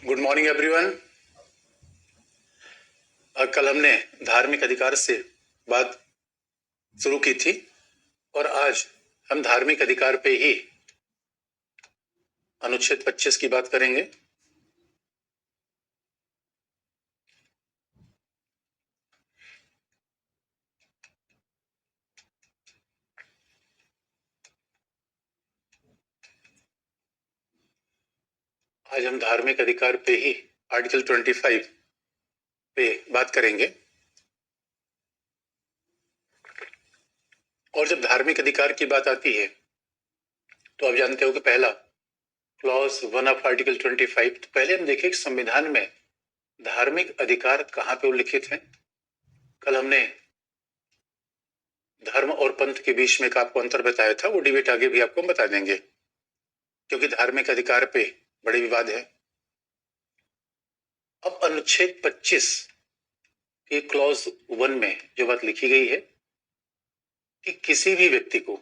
Good morning everyone. कल हमने धार्मिक अधिकार से बात शुरू की थी और आज हम धार्मिक अधिकार पे ही अनुच्छेद 25 की बात करेंगे। आज हम धार्मिक अधिकार पे ही आर्टिकल 25 पे बात करेंगे। और जब धार्मिक अधिकार की बात आती है तो आप जानते हो कि पहला क्लॉज 1 ऑफ आर्टिकल 25। तो पहले हम देखें कि संविधान में धार्मिक अधिकार कहाँ पे उल्लिखित है। कल हमने धर्म और पंथ के बीच में एक आपको अंतर बताया था, वो डिबेट आगे भी आपको बता देंगे क्योंकि धार्मिक अधिकार पे बड़े विवाद है। अब अनुच्छेद 25 के क्लॉज 1 में जो बात लिखी गई है कि किसी भी व्यक्ति को,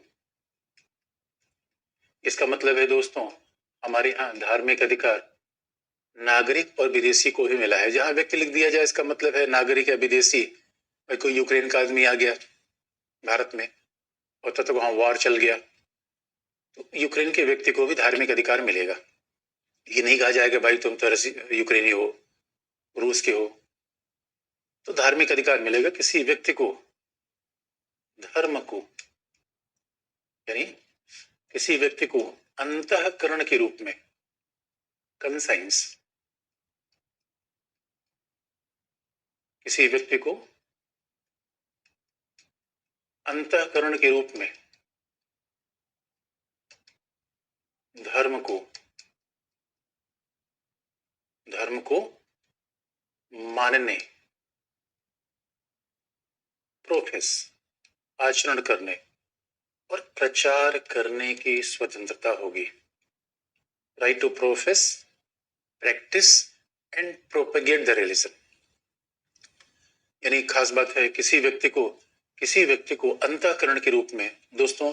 इसका मतलब है दोस्तों हमारे यहाँ धार्मिक अधिकार नागरिक और विदेशी को भी मिला है। जहां व्यक्ति लिख दिया जाए इसका मतलब है नागरिक या विदेशी। भाई कोई यूक्रेन का आदमी आ गया भारत में और तब तक वहां वॉर चल गया तो यूक्रेन के व्यक्ति को भी धार्मिक अधिकार मिलेगा। ये नहीं कहा जाएगा भाई तुम तो यूक्रेनी हो, रूस के हो। तो धार्मिक अधिकार मिलेगा किसी व्यक्ति को धर्म को, यानी किसी व्यक्ति को अंतःकरण के रूप में, कंसाइंस, किसी व्यक्ति को अंतःकरण के रूप में धर्म को मानने, प्रोफेस, आचरण करने और प्रचार करने की स्वतंत्रता होगी। Right to profess, practice and propagate the religion. यानी खास बात है किसी व्यक्ति को अंतःकरण के रूप में। दोस्तों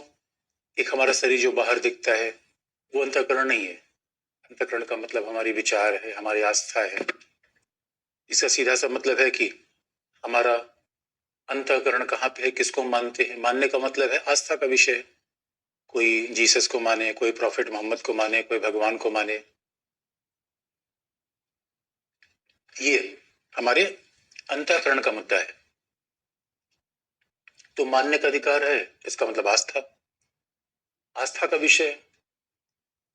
एक हमारा शरीर जो बाहर दिखता है वो अंतःकरण नहीं है। अंतःकरण का मतलब हमारी विचार है, हमारी आस्था है। इसका सीधा सा मतलब है कि हमारा अंतःकरण कहाँ पे है, किसको मानते हैं। मानने का मतलब है आस्था का विषय। कोई जीसस को माने, कोई प्रॉफिट मोहम्मद को माने, कोई भगवान को माने, ये हमारे अंतःकरण का मुद्दा है। तो मानने का अधिकार है, इसका मतलब आस्था का विषय।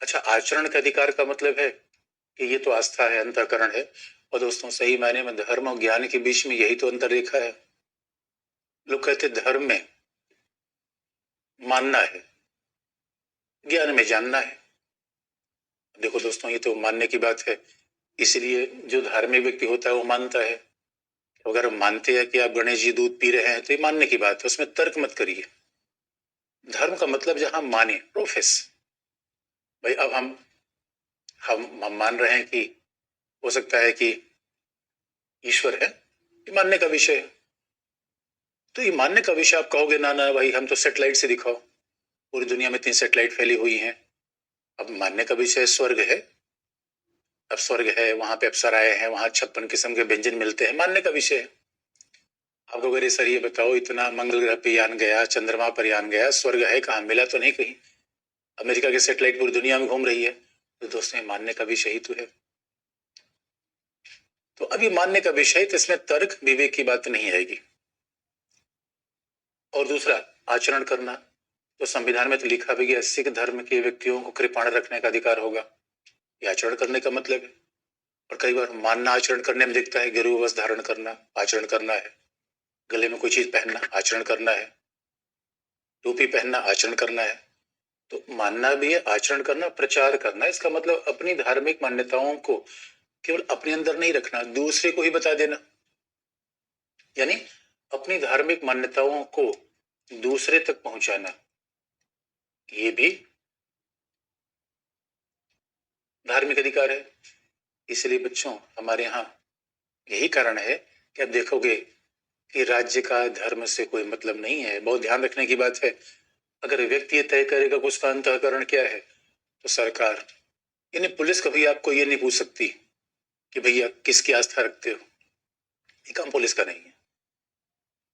अच्छा, आचरण का अधिकार का मतलब है कि ये तो आस्था है, अंतःकरण है। और दोस्तों सही मायने में धर्म और ज्ञान के बीच में यही तो अंतर रेखा है। लोग कहते धर्म में मानना है, ज्ञान में जानना है। देखो दोस्तों ये तो मानने की बात है, इसलिए जो धार्मिक व्यक्ति होता है वो मानता है। अगर हम मानते हैं कि आप गणेश जी दूध पी रहे हैं तो ये मानने की बात है, उसमें तर्क मत करिए। धर्म का मतलब जहां माने, प्रोफेस। भाई अब हम मान रहे हैं कि हो सकता है कि ईश्वर है, ये मानने का विषय है। तो ये मानने का विषय आप कहोगे ना ना भाई हम तो सैटेलाइट से दिखाओ, पूरी दुनिया में 3 सैटेलाइट फैली हुई हैं। अब मानने का विषय स्वर्ग है, अब स्वर्ग है, वहां पे अप्सराएं हैं, वहां 56 किस्म के व्यंजन मिलते हैं, मानने का विषय है। आपको अगर सर ये बताओ इतना मंगल ग्रह पे यान गया, चंद्रमा पर यान गया, स्वर्ग है कहाँ, मिला तो नहीं कहीं। अमेरिका की सैटेलाइट पूरी दुनिया में घूम रही है। तो दोस्तों मानने का विषय ही तो है। तो अभी मानने का विषय, तो इसमें तर्क विवेक की बात नहीं आएगी। और दूसरा आचरण करना, तो संविधान में तो लिखा भी गया सिख धर्म के व्यक्तियों को कृपाण रखने का अधिकार होगा। ये आचरण करने का मतलब है। और कई बार मानना आचरण करने में दिखता है, गेरुआ वस्त्र धारण करना आचरण करना है, गले में कोई चीज पहनना आचरण करना है, टोपी पहनना आचरण करना है। तो मानना भी है, आचरण करना, प्रचार करना। इसका मतलब अपनी धार्मिक मान्यताओं को केवल अपने अंदर नहीं रखना, दूसरे को ही बता देना। यानी अपनी धार्मिक मान्यताओं को दूसरे तक पहुंचाना, ये भी धार्मिक अधिकार है। इसलिए बच्चों हमारे यहाँ यही कारण है कि आप देखोगे कि राज्य का धर्म से कोई मतलब नहीं है। बहुत ध्यान रखने की बात है। अगर व्यक्ति ये तय करेगा कि उसका अंतःकरण क्या है तो सरकार, यानी पुलिस कभी आपको ये नहीं पूछ सकती कि भैया किसकी आस्था रखते हो, ये काम पुलिस का नहीं है।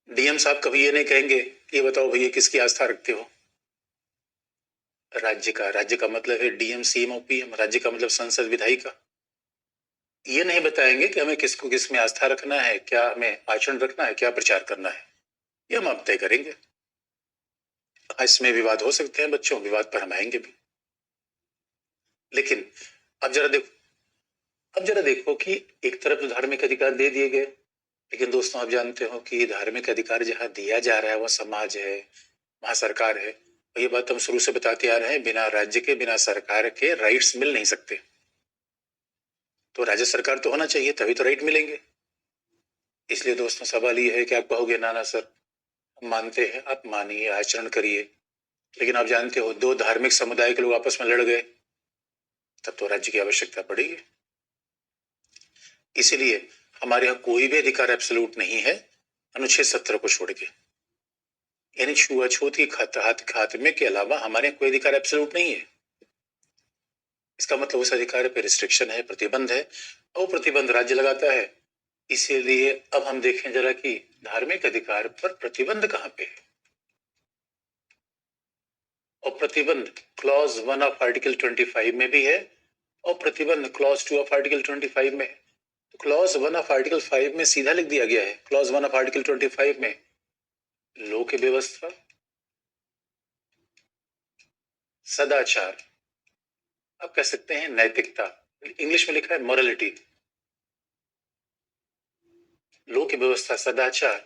डीएम साहब कभी ये नहीं कहेंगे ये बताओ भैया किसकी आस्था रखते हो। राज्य का मतलब है डीएम सीएम और पीएम, राज्य का मतलब संसद विधायिका। ये नहीं बताएंगे कि हमें किसको किस में आस्था रखना है, क्या हमें आचरण रखना है, क्या प्रचार करना है, ये हम आप तय करेंगे। इसमें विवाद हो सकते हैं बच्चों, विवाद पर हम आएंगे भी। लेकिन अब जरा देखो कि एक तरफ तो धार्मिक अधिकार दे दिए गए, लेकिन दोस्तों आप जानते हो कि धार्मिक अधिकार जहाँ दिया जा रहा है वह समाज है, वहां सरकार है। और ये बात हम शुरू से बताते आ रहे हैं, बिना राज्य के बिना सरकार के राइट्स मिल नहीं सकते। तो राज्य सरकार तो होना चाहिए तभी तो राइट मिलेंगे। इसलिए दोस्तों सवाल ये है कि आप कहोगे ना ना सर हम मानते हैं, आप मानिए आचरण करिए, लेकिन आप जानते हो दो धार्मिक समुदाय के लोग आपस में लड़ गए तब तो राज्य की आवश्यकता पड़ेगी। इसीलिए हमारे यहाँ कोई भी अधिकार एब्सोल्यूट नहीं है अनुच्छेद 17 को छोड़ के, यानी छुआछूत की खात्मे के अलावा हमारे कोई अधिकार एब्सोल्यूट नहीं है। इसका मतलब उस अधिकार पे रिस्ट्रिक्शन है, प्रतिबंध है, और प्रतिबंध राज्य लगाता है। इसीलिए अब हम देखें जरा कि धार्मिक अधिकार पर प्रतिबंध कहां पे है। और प्रतिबंध क्लॉज 1 ऑफ आर्टिकल 25 में भी है और प्रतिबंध क्लॉज 2 ऑफ आर्टिकल 25 में है। तो क्लॉज 1 ऑफ आर्टिकल 5 में सीधा लिख दिया गया है, क्लॉज 1 ऑफ आर्टिकल 25 में लो की व्यवस्था, सदाचार, आप कह सकते हैं नैतिकता, इंग्लिश में लिखा है मॉरलिटी, लो की व्यवस्था, सदाचार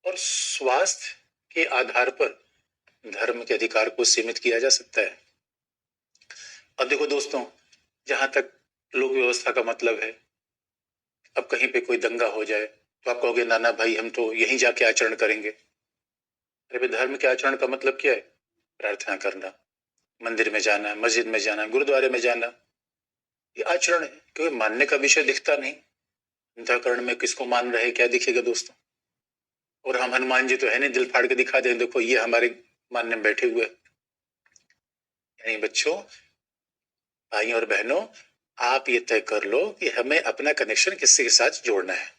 और स्वास्थ्य के आधार पर धर्म के अधिकार को सीमित किया जा सकता है। अब देखो दोस्तों, जहां तक लोक व्यवस्था का मतलब है, अब कहीं पे कोई दंगा हो जाए तो आप कहोगे नाना भाई हम तो यहीं जाके आचरण करेंगे। अरे भाई धर्म के आचरण का मतलब क्या है? प्रार्थना करना, मंदिर में जाना, मस्जिद में जाना, गुरुद्वारे में जाना, ये आचरण है। क्योंकि मानने का विषय दिखता नहीं, अंतःकरण में किसको मान रहे क्या दिखेगा दोस्तों। और हम हनुमान जी तो है नहीं दिल फाड़ के दिखा दें देखो ये हमारे मानने में बैठे हुए। यानी बच्चों, भाई और बहनों, आप ये तय कर लो कि हमें अपना कनेक्शन किससे के साथ जोड़ना है।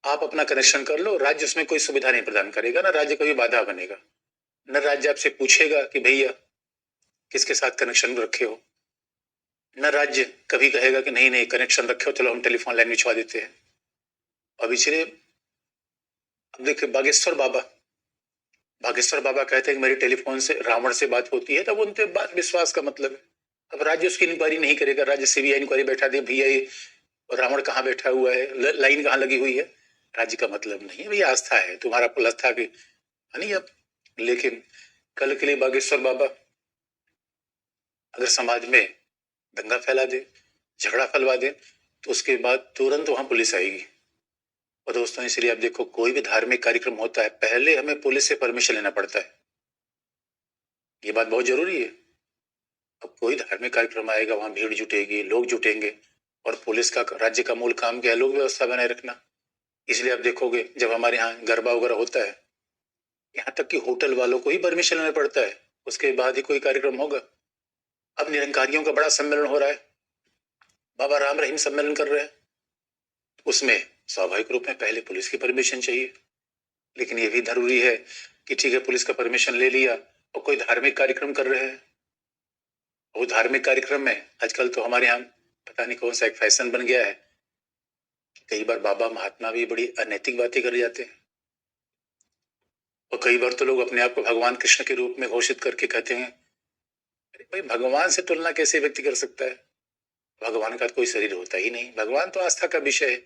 आप अपना कनेक्शन कर लो, राज्य उसमें कोई सुविधा नहीं प्रदान करेगा, ना राज्य कभी बाधा बनेगा, न राज्य आपसे पूछेगा कि भैया किसके साथ कनेक्शन रखे हो, न राज्य कभी कहेगा कि नहीं नहीं कनेक्शन रखे हो चलो हम टेलीफोन लाइन बिछवा देते हैं। अब इसलिए अब देखिए बागेश्वर बाबा कहते हैं कि मेरी टेलीफोन से रावण से बात होती है, तब उनके बात विश्वास का मतलब है। अब राज्य उसकी इंक्वायरी नहीं करेगा, राज्य सीबीआई इंक्वायरी बैठा दे भैया ये रावण कहाँ बैठा हुआ है, लाइन कहाँ लगी हुई है। राज्य का मतलब नहीं है, भैया आस्था है, तुम्हारा प्लस था कि नहीं। अब लेकिन कल के लिए बागेश्वर बाबा अगर समाज में दंगा फैला दे, झगड़ा फैलवा दे, तो उसके बाद तुरंत वहां पुलिस आएगी। और दोस्तों इसलिए आप देखो कोई भी धार्मिक कार्यक्रम होता है पहले हमें पुलिस से परमिशन लेना पड़ता है, ये बात बहुत जरूरी है। अब कोई धार्मिक कार्यक्रम आएगा, वहां भीड़ जुटेगी, लोग जुटेंगे, और पुलिस का राज्य का मूल काम क्या है? लोक व्यवस्था बनाए रखना। इसलिए आप देखोगे जब हमारे यहाँ गरबा वगैरह होता है, यहाँ तक कि होटल वालों को ही परमिशन लेना पड़ता है, उसके बाद ही कोई कार्यक्रम होगा। अब निरंकारियों का बड़ा सम्मेलन हो रहा है, बाबा राम रहीम सम्मेलन कर रहे हैं, उसमें स्वाभाविक रूप में पहले पुलिस की परमिशन चाहिए। लेकिन ये भी जरूरी है कि ठीक है पुलिस का परमिशन ले लिया और कोई धार्मिक कार्यक्रम कर रहे हैं, वो धार्मिक कार्यक्रम में आजकल तो हमारे यहाँ पता नहीं कौन सा एक फैशन बन गया है, कई बार बाबा महात्मा भी बड़ी अनैतिक बातें कर जाते हैं। और कई बार तो लोग अपने आप को भगवान कृष्ण के रूप में घोषित करके कहते हैं। अरे भाई भगवान से तुलना कैसे व्यक्ति कर सकता है? भगवान का कोई शरीर होता ही नहीं, भगवान तो आस्था का विषय है।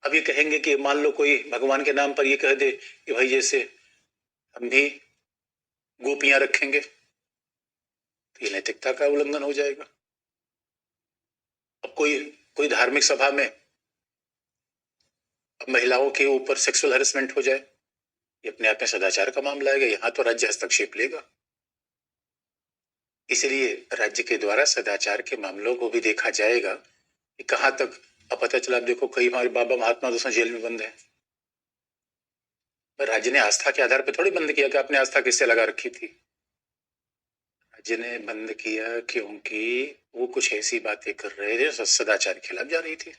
अब ये कहेंगे कि मान लो कोई भगवान के नाम पर ये कह दे कि भाई जैसे हम भी गोपियां रखेंगे, तो ये नैतिकता का उल्लंघन हो जाएगा। अब कोई धार्मिक सभा में अब महिलाओं के ऊपर सेक्सुअल हैरेसमेंट हो जाए, ये अपने आप में सदाचार का मामला है, यहाँ तो राज्य हस्तक्षेप लेगा। इसलिए राज्य के द्वारा सदाचार के मामलों को भी देखा जाएगा कि कहां तक। अब पता चला देखो कई हमारे बाबा महात्मा दोस्तों जेल में बंद है, राज्य ने आस्था के आधार पर थोड़ी बंद किया कि आपने आस्था किससे लगा रखी थी। हज ने बंद किया क्योंकि वो कुछ ऐसी बातें कर रहे थे जो सदाचार के खिलाफ जा रही थी।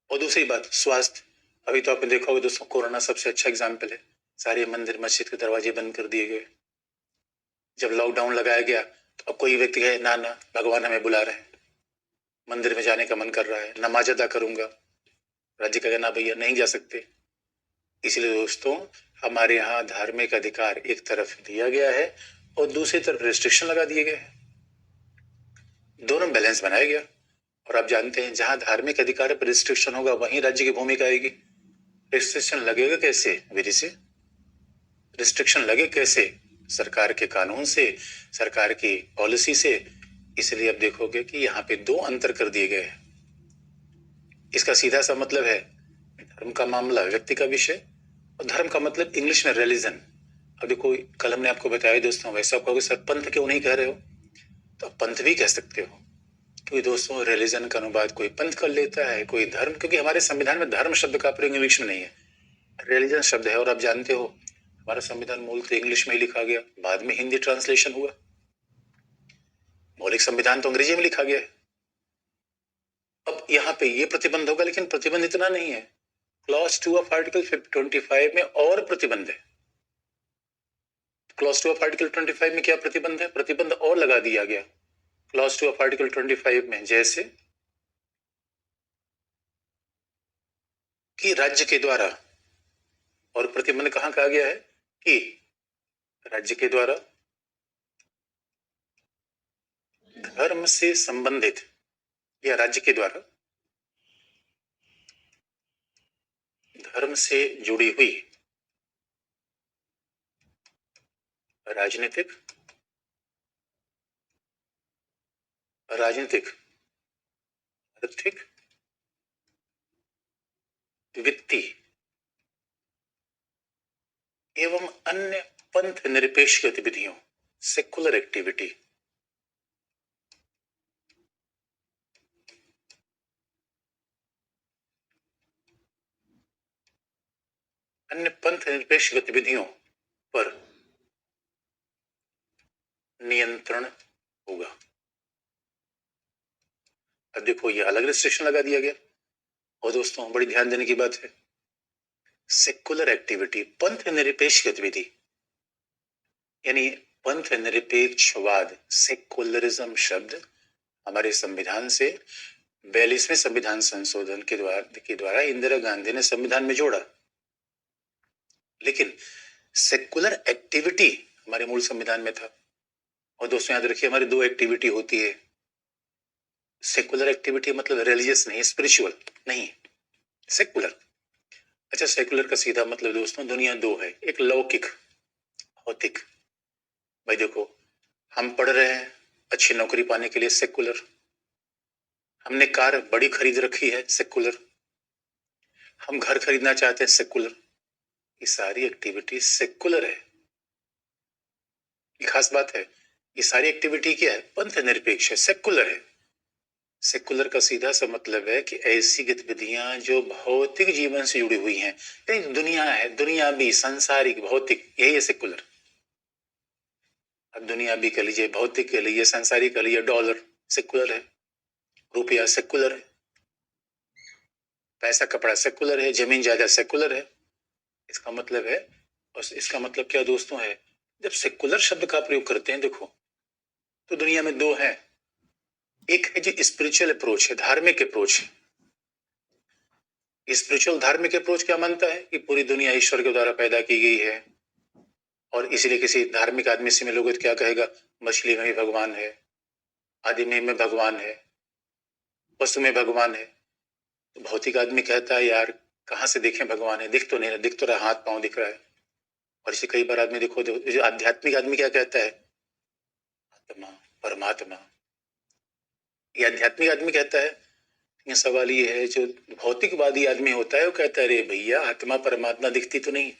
और दूसरी बात, स्वास्थ्य। अभी तो आपने देखा होगा दोस्तों, कोरोना सबसे अच्छा एग्जाम्पल है। सारे मंदिर मस्जिद के दरवाजे बंद कर दिए गए। जब लॉकडाउन लगाया गया तो अब कोई व्यक्ति कहे ना ना भगवान हमें बुला रहे हैं, मंदिर में जाने का मन कर रहा है, नमाज अदा करूंगा, राज्य कहे ना भैया नहीं जा सकते। इसलिए दोस्तों, हमारे यहाँ धार्मिक अधिकार एक तरफ दिया गया है और दूसरी तरफ रिस्ट्रिक्शन लगा दिए गए हैं। दोनों बैलेंस बनाया गया। और आप जानते हैं, जहां धार्मिक अधिकार पर रिस्ट्रिक्शन होगा वहीं राज्य की भूमिका आएगी। रिस्ट्रिक्शन लगेगा कैसे? विधि से। रिस्ट्रिक्शन लगे कैसे? सरकार के कानून से, सरकार की पॉलिसी से। इसलिए अब देखोगे कि यहाँ पे दो अंतर कर दिए गए हैं। इसका सीधा सा मतलब है, धर्म का मामला व्यक्ति का विषय, और धर्म का मतलब इंग्लिश में रिलीजन। अब देखो, कल हमने आपको बताया दोस्तों, वैसे आप कहोगे सर पंथ क्यों नहीं कह रहे हो, तो पंथ भी कह सकते हो, क्योंकि दोस्तों रिलीजन का अनुवाद कोई पंथ कर लेता है, कोई धर्म, क्योंकि हमारे संविधान में धर्म शब्द का प्रयोग इंग्लिश में नहीं है, रिलीजन शब्द है। और आप जानते हो, हमारा संविधान मूल तो इंग्लिश में ही लिखा गया, बाद में हिंदी ट्रांसलेशन हुआ। मौलिक संविधान तो अंग्रेजी में लिखा गया है। अब यहाँ पे ये प्रतिबंध होगा, लेकिन प्रतिबंध इतना नहीं है। क्लॉज 2 ऑफ आर्टिकल 25 में और प्रतिबंध है। क्लॉज 2 ऑफ आर्टिकल 25 में क्या प्रतिबंध है? प्रतिबंध और लगा दिया गया क्लॉज 2 ऑफ आर्टिकल 25 में, जैसे कि राज्य के द्वारा, और प्रतिबंध कहां कहा गया है कि राज्य के द्वारा धर्म से संबंधित, या राज्य के द्वारा धर्म से जुड़ी हुई राजनीतिक, आर्थिक, वित्तीय एवं अन्य पंथ निरपेक्ष गतिविधियों, सेकुलर एक्टिविटी, अन्य पंथ निरपेक्ष गतिविधियों पर नियंत्रण होगा। अब देखो, ये अलग रिस्ट्रिक्शन लगा दिया गया। और दोस्तों बड़ी ध्यान देने की बात है, सेकुलर एक्टिविटी, पंथ निरपेक्ष गतिविधि, यानी पंथ निरपेक्षवाद, सेकुलरिज्म शब्द हमारे संविधान से 42वें संविधान संशोधन के द्वारा इंदिरा गांधी ने संविधान में जोड़ा। लेकिन सेकुलर एक्टिविटी हमारे मूल संविधान में था। और दोस्तों याद रखिए, हमारी दो एक्टिविटी होती है। सेकुलर एक्टिविटी मतलब रिलीजियस नहीं, स्पिरिचुअल नहीं, सेकुलर। अच्छा, सेकुलर का सीधा मतलब दोस्तों, दुनिया दो है, एक लौकिक, भौतिक। भाई देखो, हम पढ़ रहे हैं अच्छी नौकरी पाने के लिए, सेकुलर। हमने कार बड़ी खरीद रखी है, सेकुलर। हम घर खरीदना चाहते हैं, सेकुलर। ये सारी एक्टिविटी सेकुलर है। ये खास बात है, ये सारी एक्टिविटी क्या है? पंथ निरपेक्ष है, सेकुलर है। सेकुलर का सीधा सा मतलब है कि ऐसी गतिविधियां जो भौतिक जीवन से जुड़ी हुई हैं, दुनिया है, दुनिया भी, सांसारिक, भौतिक, यही है सेकुलर। अब दुनिया भी कह लीजिए, भौतिक कह लीजिए, सांसारिक कह लीजिए, डॉलर सेकुलर है, रुपया सेकुलर है, पैसा कपड़ा सेकुलर है, जमीन जायदाद सेकुलर है। इसका मतलब है, और इसका मतलब क्या दोस्तों है, जब सेकुलर शब्द का प्रयोग करते हैं, देखो तो दुनिया में दो है। एक है जो स्पिरिचुअल अप्रोच है, धार्मिक अप्रोच है। स्पिरिचुअल धार्मिक अप्रोच क्या मानता है कि पूरी दुनिया ईश्वर के द्वारा पैदा की गई है, और इसलिए किसी धार्मिक आदमी से मिलोगे तो क्या कहेगा? मछली में भी भगवान है, आदमी में भगवान है, पशु में भगवान है। तो भौतिक आदमी कहता है यार कहां से देखें भगवान है, दिख तो नहीं रहा, दिख तो रहा, हाथ पांव दिख रहा है। और इसे कई बार आदमी देखो, जो आध्यात्मिक आदमी क्या कहता है? आत्मा, परमात्मा। ये आध्यात्मिक आदमी कहता है। ये सवाल ये है, जो भौतिकवादी आदमी होता है वो कहता है अरे भैया आत्मा परमात्मा दिखती तो नहीं,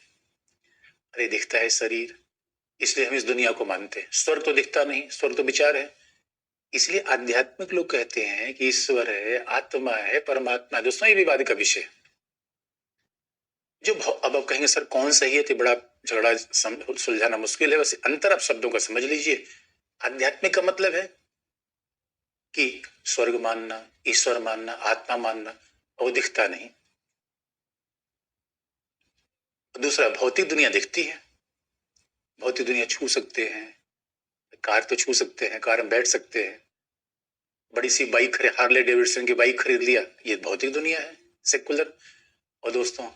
अरे दिखता है शरीर, इसलिए हम इस दुनिया को मानते हैं। स्वर्ग तो दिखता नहीं, स्वर्ग तो विचार है। इसलिए आध्यात्मिक लोग कहते हैं कि ईश्वर है, आत्मा है, परमात्मा। दोस्तों ये विवाद का विषय। जो अब आप कहेंगे सर कौन सही है, तो बड़ा झगड़ा सुलझाना मुश्किल है। वैसे अंतर आप शब्दों का समझ लीजिए। आध्यात्मिक का मतलब है कि स्वर्ग मानना, ईश्वर मानना, आत्मा मानना, वो दिखता नहीं। दूसरा, भौतिक दुनिया दिखती है, भौतिक दुनिया छू सकते हैं, कार तो छू सकते हैं, कार में बैठ सकते हैं, बड़ी सी बाइक हार्ले डेविडसन की बाइक खरीद लिया, ये भौतिक दुनिया है, सेकुलर। और दोस्तों,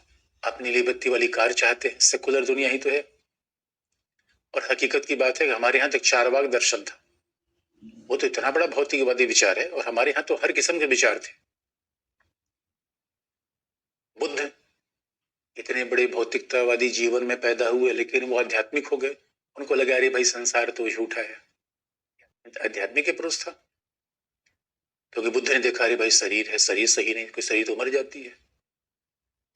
आप नीली बत्ती वाली कार चाहते हैं, सेकुलर दुनिया ही तो है। और हकीकत की बात है कि हमारे यहाँ तक चारवाक दर्शन था, वो तो इतना बड़ा भौतिकवादी विचार है, और हमारे यहाँ तो हर किस्म के विचार थे। बुद्ध इतने बड़े भौतिकतावादी जीवन में पैदा हुए, लेकिन वो आध्यात्मिक हो गए। उनको लगा अरे भाई संसार तो झूठा है, आध्यात्मिक के पुरुष था। क्योंकि बुद्ध ने देखा अरे भाई शरीर है, शरीर सही नहीं, कोई शरीर तो मर जाती है,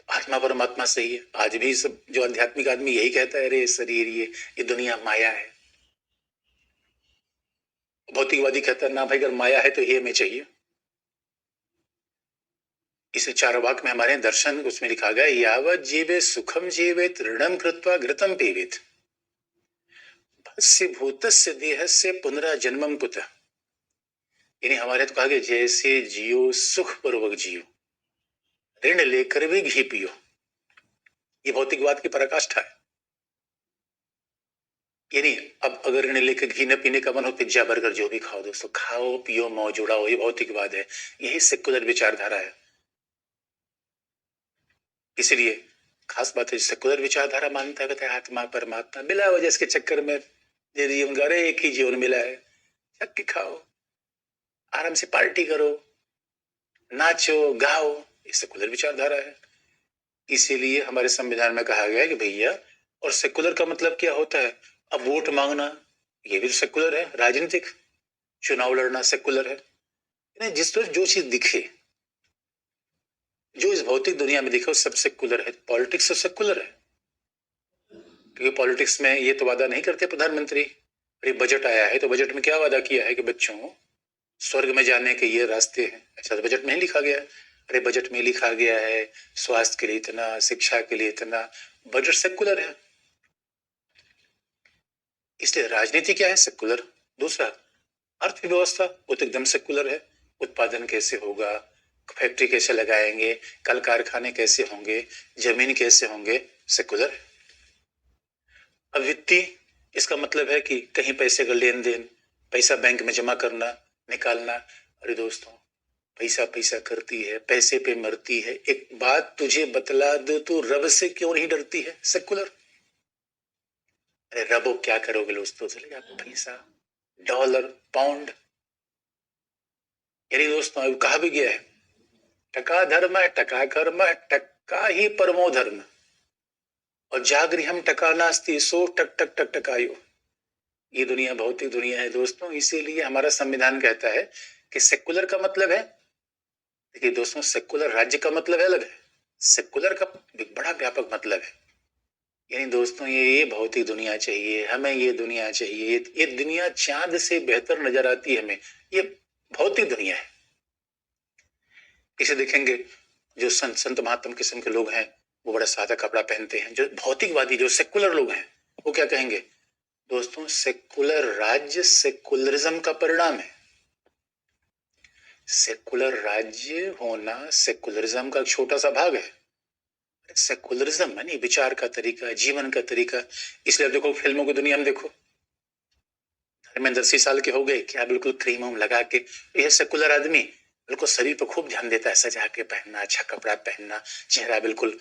आत्मा परमात्मा सही है। आज भी सब जो आध्यात्मिक आदमी यही कहता है, अरे शरीर ये दुनिया माया है। भौतिकवादी कहता है ना भाई, अगर माया है तो ये हमें चाहिए। इसे चारवाक में हमारे दर्शन उसमें लिखा गया, यावत जीवे सुखम जीवेत ऋणम कृत्वा घृतम पीवेत भस्य भूतस्य देहस्य पुनराजन्मम कुतः। यानी हमारे तो कहा गया जैसे जियो सुख पूर्वक जियो, ऋण लेकर भी घी पियो। ये भौतिकवाद की पराकाष्ठा है। यानी अब अगर ऋण लेकर घी न पीने का मन हो, पिज्जा बर्गर जो भी खाओ दोस्तों, खाओ पियो मौज उड़ाओ, ये भौतिकवाद है, यही सेकुलर विचारधारा है। इसलिए खास बात है, सेकुलर विचारधारा मानता है आत्मा परमात्मा, बिला वजह इसके चक्कर में जीवन का, एक ही जीवन मिला है, छक के खाओ, आराम से पार्टी करो, नाचो गाओ, ये सेकुलर विचारधारा है। इसीलिए हमारे संविधान में कहा गया है कि भैया, और सेकुलर का मतलब क्या होता है, अब वोट मांगना ये भी सेकुलर है, राजनीतिक चुनाव लड़ना सेकुलर है। जिस तरह जो चीज दिखे, जो इस भौतिक दुनिया में दिखे, वो सब सेकुलर है। पॉलिटिक्स तो सेकुलर है, क्योंकि पॉलिटिक्स में ये तो वादा नहीं करते प्रधानमंत्री, अरे बजट आया है तो बजट में क्या वादा किया है कि बच्चों स्वर्ग में जाने के ये रास्ते हैं, ऐसा तो बजट में ही लिखा गया है। अरे बजट में लिखा गया है स्वास्थ्य के लिए इतना, शिक्षा के लिए इतना, बजट सेकुलर है। इसलिए राजनीति क्या है, सेकुलर। दूसरा, अर्थव्यवस्था वो तो एकदम सेकुलर है, उत्पादन कैसे होगा, फैक्ट्री कैसे लगाएंगे, कल कारखाने कैसे होंगे, जमीन कैसे होंगे, सेकुलर है। अब वित्तीय, इसका मतलब है कि कहीं पैसे का लेन देन, पैसा बैंक में जमा करना निकालना। अरे दोस्तों, पैसा पैसा करती है, पैसे पे मरती है। एक बात तुझे बतला दो, तो रब से क्यों नहीं डरती है, सेकुलर। अरे रबो क्या करोगे दोस्तों, चलेगा पैसा, डॉलर, पाउंड। यानी दोस्तों अब कहा भी गया है, टका धर्म है, टका कर्म है, टक्का ही परमो धर्म, और जागृहम टका नास्ति सो टक टक टक टकायो। ये दुनिया भौतिक दुनिया है दोस्तों। इसीलिए हमारा संविधान कहता है कि सेकुलर का मतलब है, देखिए दोस्तों, सेकुलर राज्य का मतलब है अलग है, सेकुलर का बड़ा व्यापक मतलब है। यानी दोस्तों, ये भौतिक दुनिया चाहिए हमें, ये दुनिया चाहिए, ये दुनिया चांद से बेहतर नजर आती है हमें, ये भौतिक दुनिया है। इसे देखेंगे, जो संत महात्मा किस्म के लोग हैं, वो बड़ा सादा कपड़ा पहनते हैं। जो भौतिकवादी, जो सेकुलर लोग हैं, वो क्या कहेंगे दोस्तों, सेकुलर राज्य सेकुलरिज्म का परिणाम है। सेकुलर राज्य होना सेकुलरिज्म का छोटा सा भाग है। सेकुलरिज्म यानी विचार का तरीका, जीवन का तरीका। इसलिए देखो, फिल्मों की दुनिया में देखो, धर्मेंद्र 80 साल के हो गए, क्या बिल्कुल क्रीम वम लगा के, यह सेकुलर आदमी बिल्कुल शरीर पर खूब ध्यान देता है, सजा के पहनना, अच्छा कपड़ा पहनना, चेहरा बिल्कुल,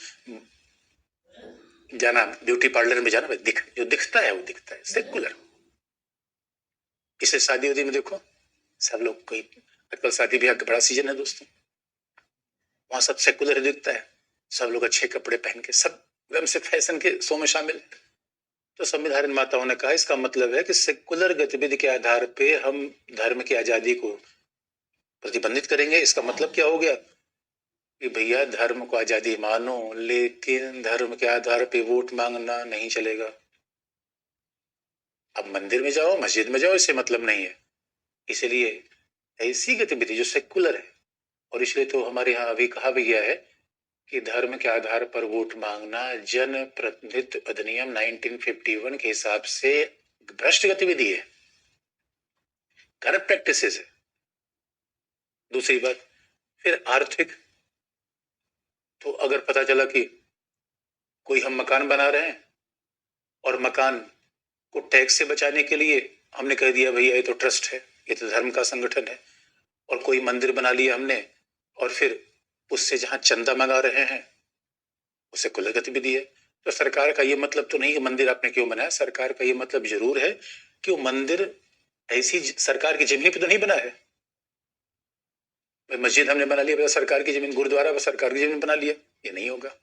जाना ब्यूटी पार्लर में जाना, जो दिखता है वो दिखता है, सेकुलर। इसे शादी उदी में देखो, सब लोग, कोई आजकल शादी ब्याह का बड़ा सीजन है दोस्तों, वहां सब सेकुलर दिखता है, सब लोग अच्छे कपड़े पहन के, सब एकदम से फैशन के शो में शामिल। तो संविधान माताओं ने कहा, इसका मतलब है कि सेकुलर गतिविधि के आधार पे हम धर्म की आजादी को प्रतिबंधित करेंगे। इसका मतलब क्या हो गया कि भैया धर्म को आजादी मानो, लेकिन धर्म के आधार पे वोट मांगना नहीं चलेगा। अब मंदिर में जाओ, मस्जिद में जाओ, इससे मतलब नहीं है। इसलिए ऐसी गतिविधि जो सेकुलर है, और इसलिए तो हमारे यहाँ अभी कहा भी गया है कि धर्म के आधार पर वोट मांगना जन प्रतिनिधित्व अधिनियम 1951 के हिसाब से भ्रष्ट गतिविधि है, करप्ट प्रैक्टिसेस है। दूसरी बात, फिर आर्थिक, तो अगर पता चला कि कोई हम मकान बना रहे हैं और मकान को टैक्स से बचाने के लिए हमने कह दिया भैया ये तो ट्रस्ट है, ये तो धर्म का संगठन है, और कोई मंदिर बना लिया हमने और फिर उससे जहां चंदा मंगा रहे हैं उसे कुल गतिविधि है, तो सरकार का ये मतलब तो नहीं कि मंदिर आपने क्यों बनाया। सरकार का ये मतलब जरूर है कि वो मंदिर ऐसी सरकार की जमीन पे तो नहीं बना है। मस्जिद हमने बना लिया सरकार की जमीन, गुरुद्वारा सरकार की जमीन बना लिया, ये नहीं होगा।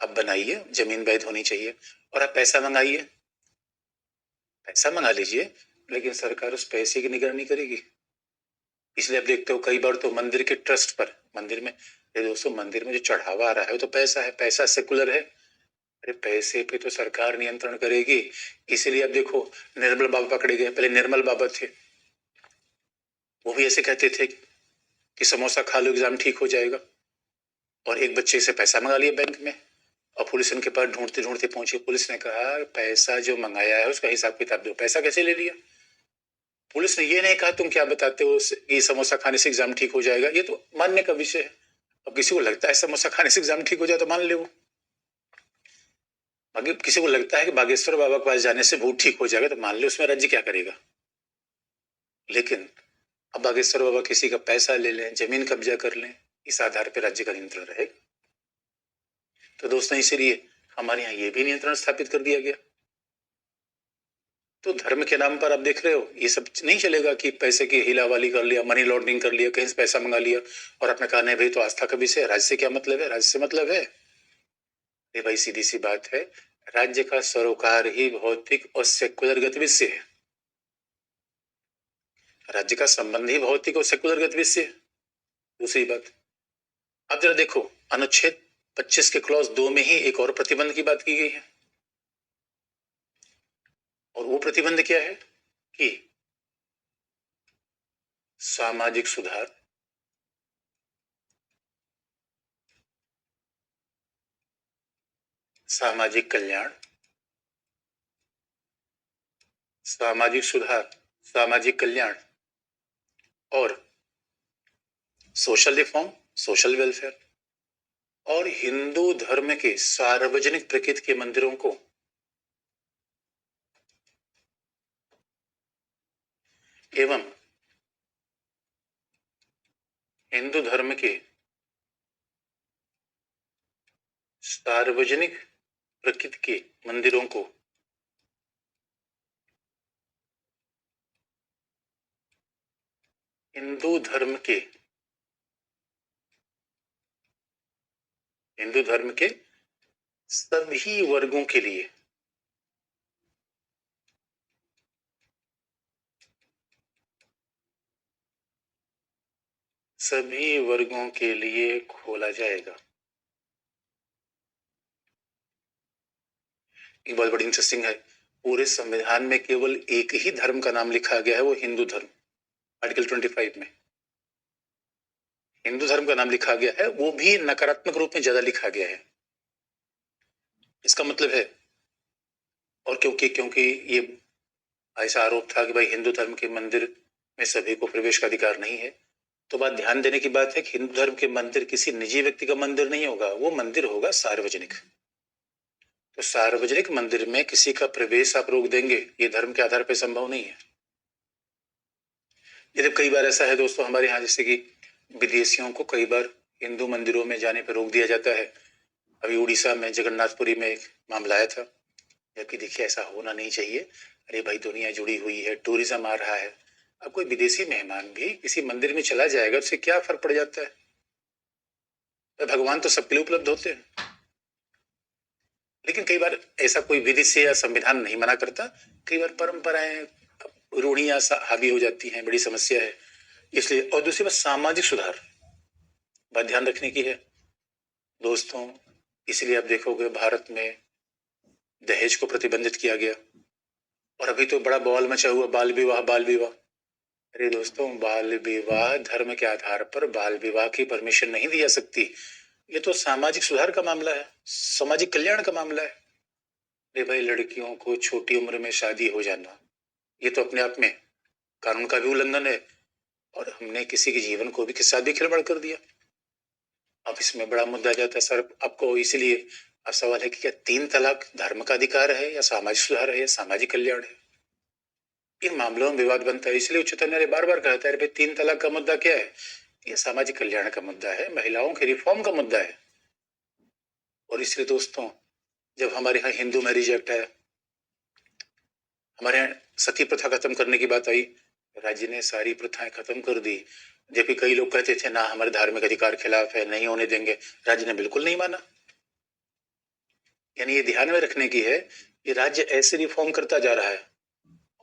आप बनाइए, जमीन वैध होनी चाहिए, और आप पैसा मंगाइए, पैसा मंगा लीजिए, लेकिन सरकार उस पैसे की निगरानी करेगी। इसलिए आप देखते हो कई बार तो मंदिर के ट्रस्ट पर, मंदिर में, दोस्तों मंदिर में जो चढ़ावा आ रहा है तो पैसा है, पैसा सेकुलर है, अरे पैसे पे तो सरकार नियंत्रण करेगी। इसीलिए अब देखो निर्मल बाबा पकड़े गए, पहले निर्मल बाबा थे, वो भी ऐसे कहते थे कि समोसा खा लो एग्जाम ठीक हो जाएगा, और एक बच्चे से पैसा मंगा लिया बैंक में, और पुलिस उनके पास ढूंढते ढूंढते पहुंची। पुलिस ने कहा पैसा जो मंगाया है उसका हिसाब किताब दो, पैसा कैसे ले लिया। पुलिस ने ये नहीं कहा तुम क्या बताते हो कि समोसा खाने से एग्जाम ठीक हो जाएगा, ये तो मानने का विषय है। अब किसी को लगता है समोसा खाने से एग्जाम ठीक हो जाए तो मान ले, वो बाकी किसी को लगता है कि बागेश्वर बाबा के पास जाने से भूत ठीक हो जाएगा तो मान ले, उसमें राज्य क्या करेगा। लेकिन अब बागेश्वर बाबा किसी का पैसा ले लें, जमीन कब्जा कर लें, इस आधार पर राज्य का नियंत्रण रहेगा। तो दोस्तों इसीलिए हमारे यहाँ ये भी नियंत्रण स्थापित कर दिया गया। तो धर्म के नाम पर आप देख रहे हो ये सब नहीं चलेगा कि पैसे की हिलावाली कर लिया, मनी लॉन्ड्रिंग कर लिया, कहीं से पैसा मंगा लिया और आपने कहा नहीं भाई तो आस्था का विषय है, राज्य से क्या मतलब है। राज्य से मतलब है, ये भाई सीधी सी बात है, राज्य का सरोकार ही भौतिक और सेकुलर गतिविधि से है। राज्य का संबंध ही भौतिक और सेकुलर गतिविधि से है। दूसरी बात, अब जरा देखो अनुच्छेद 25 के क्लॉज 2 में ही एक और प्रतिबंध की बात की गई है, और वो प्रतिबंध क्या है कि सामाजिक सुधार, सामाजिक कल्याण, सामाजिक सुधार, सामाजिक कल्याण और सोशल रिफॉर्म, सोशल वेलफेयर, और हिंदू धर्म के सार्वजनिक प्रकृति के मंदिरों को एवं हिंदू धर्म के सार्वजनिक प्रकृति के मंदिरों को हिंदू धर्म के सभी वर्गों के लिए खोला जाएगा। एक बात बड़ी इंटरेस्टिंग है, पूरे संविधान में केवल एक ही धर्म का नाम लिखा गया है, वो हिंदू धर्म। आर्टिकल 25 में हिंदू धर्म का नाम लिखा गया है, वो भी नकारात्मक रूप में ज्यादा लिखा गया है। इसका मतलब है, और क्योंकि ये ऐसा आरोप था कि भाई हिंदू धर्म के मंदिर में सभी को प्रवेश का अधिकार नहीं है, तो बात ध्यान देने की बात है कि हिंदू धर्म के मंदिर किसी निजी व्यक्ति का मंदिर नहीं होगा, वो मंदिर होगा सार्वजनिक। तो सार्वजनिक मंदिर में किसी का प्रवेश आप रोक देंगे, ये धर्म के आधार पर संभव नहीं है। ये कई बार ऐसा है दोस्तों हमारे यहाँ, जैसे कि विदेशियों को कई बार हिंदू मंदिरों में जाने पर रोक दिया जाता है। अभी उड़ीसा में जगन्नाथपुरी में एक मामला आया था, जबकि देखिए ऐसा होना नहीं चाहिए। अरे भाई दुनिया जुड़ी हुई है, टूरिज्म आ रहा है, अब कोई विदेशी मेहमान भी किसी मंदिर में चला जाएगा उससे क्या फर्क पड़ जाता है। भगवान तो सबके लिए उपलब्ध होते हैं। लेकिन कई बार ऐसा कोई विधि से या संविधान नहीं मना करता, कई बार परंपराएं रूढ़ियां हावी हो जाती हैं, बड़ी समस्या है इसलिए। और दूसरी बात सामाजिक सुधार, बात ध्यान रखने की है दोस्तों। इसलिए आप देखोगे भारत में दहेज को प्रतिबंधित किया गया, और अभी तो बड़ा बवाल मचा हुआ बाल विवाह, बाल विवाह। अरे दोस्तों बाल विवाह धर्म के आधार पर बाल विवाह की परमिशन नहीं दी जा सकती। ये तो सामाजिक सुधार का मामला है, सामाजिक कल्याण का मामला है। अरे भाई, लड़कियों को छोटी उम्र में शादी हो जाना, ये तो अपने आप में कानून का भी उल्लंघन है, और हमने किसी के जीवन को भी किस साथ भी खिलवाड़ कर दिया। अब इसमें बड़ा मुद्दा आ जाता है सर, आपको इसलिए अब सवाल है कि क्या 3 तलाक धर्म का अधिकार है या सामाजिक सुधार है या सामाजिक कल्याण है? इन मामलों में विवाद बनता है, इसलिए उच्चतम न्यायालय बार बार कहता है भाई 3 तलाक का मुद्दा क्या है? ये सामाजिक कल्याण का मुद्दा है, महिलाओं के रिफॉर्म का मुद्दा है। और इसलिए दोस्तों, जब हमारे यहाँ हिंदू मैरिज एक्ट है, हमारे यहाँ सती प्रथा खत्म करने की बात आई, राज्य ने सारी प्रथाएं खत्म कर दी। जबकि कई लोग कहते थे ना हमारे धार्मिक अधिकार खिलाफ है, नहीं होने देंगे, राज्य ने बिल्कुल नहीं माना। यानी ये ध्यान में रखने की है कि राज्य ऐसे रिफॉर्म करता जा रहा है।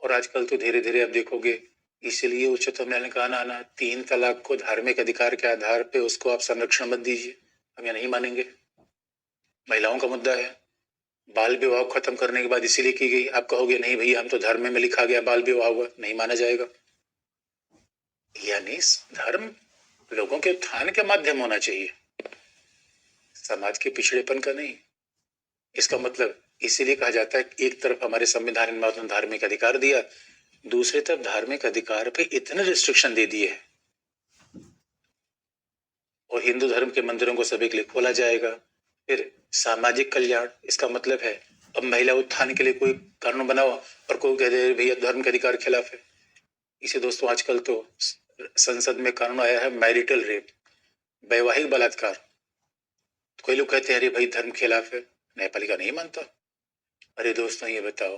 और आजकल तो धीरे धीरे आप देखोगे, इसलिए उच्चतम न्यायालय ने कहा ना 3 तलाक को धार्मिक अधिकार के आधार पे उसको आप संरक्षण मत दीजिए, हम ये नहीं मानेंगे। महिलाओं का मुद्दा है, बाल विवाह खत्म करने के बाद इसीलिए की गई। आप कहोगे नहीं भैया, हम तो धर्म में लिखा गया बाल विवाह हुआ, नहीं माना जाएगा। यानी धर्म लोगों के उत्थान के माध्यम होना चाहिए, समाज के पिछड़ेपन का नहीं। इसका मतलब इसीलिए कहा जाता है एक तरफ हमारे संविधान में धार्मिक अधिकार दिया, दूसरी तरफ धार्मिक अधिकार पे इतने रिस्ट्रिक्शन दे दिए हैं। और हिंदू धर्म के मंदिरों को सभी के लिए खोला जाएगा। फिर सामाजिक कल्याण, इसका मतलब है अब महिला उत्थान के लिए कोई कानून बनाओ और कोई कह दे भैया धर्म के अधिकार खिलाफ है। इसे दोस्तों आजकल तो संसद में कानून आया है मैरिटल रेप, वैवाहिक बलात्कार। तो कोई लोग कहते हैं अरे भाई धर्म खिलाफ है, न्यायपालिका नहीं मानता। अरे दोस्तों ये बताओ,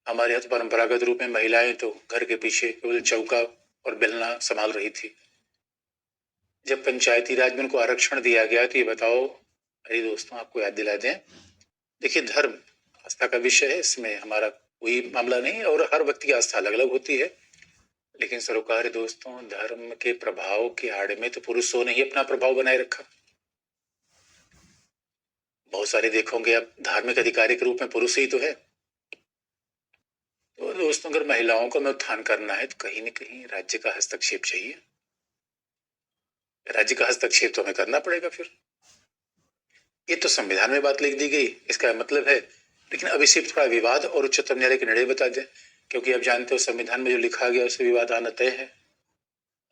हमारे यहाँ तो परंपरागत रूप में महिलाएं तो घर के पीछे केवल चौका और बेलना संभाल रही थी। जब पंचायती राज में उनको आरक्षण दिया गया तो ये बताओ, अरे दोस्तों आपको याद दिला दें, देखिए धर्म आस्था का विषय है, इसमें हमारा कोई मामला नहीं है और हर व्यक्ति की आस्था अलग अलग होती है। लेकिन सरोकार दोस्तों, धर्म के प्रभाव के आड़ में तो पुरुषों ने ही अपना प्रभाव बनाए रखा। बहुत सारे देखोगे अब धार्मिक अधिकारी के रूप में पुरुष ही तो है। तो दोस्तों, अगर महिलाओं को में उत्थान करना है तो कहीं न कहीं राज्य का हस्तक्षेप चाहिए। राज्य का हस्तक्षेप तो हमें करना पड़ेगा। फिर ये तो संविधान में बात लिख दी गई, इसका मतलब है। लेकिन अब इसी थोड़ा विवाद और उच्चतम न्यायालय के निर्णय बता दें, क्योंकि आप जानते हो संविधान में जो लिखा गया उससे विवाद आना तय है,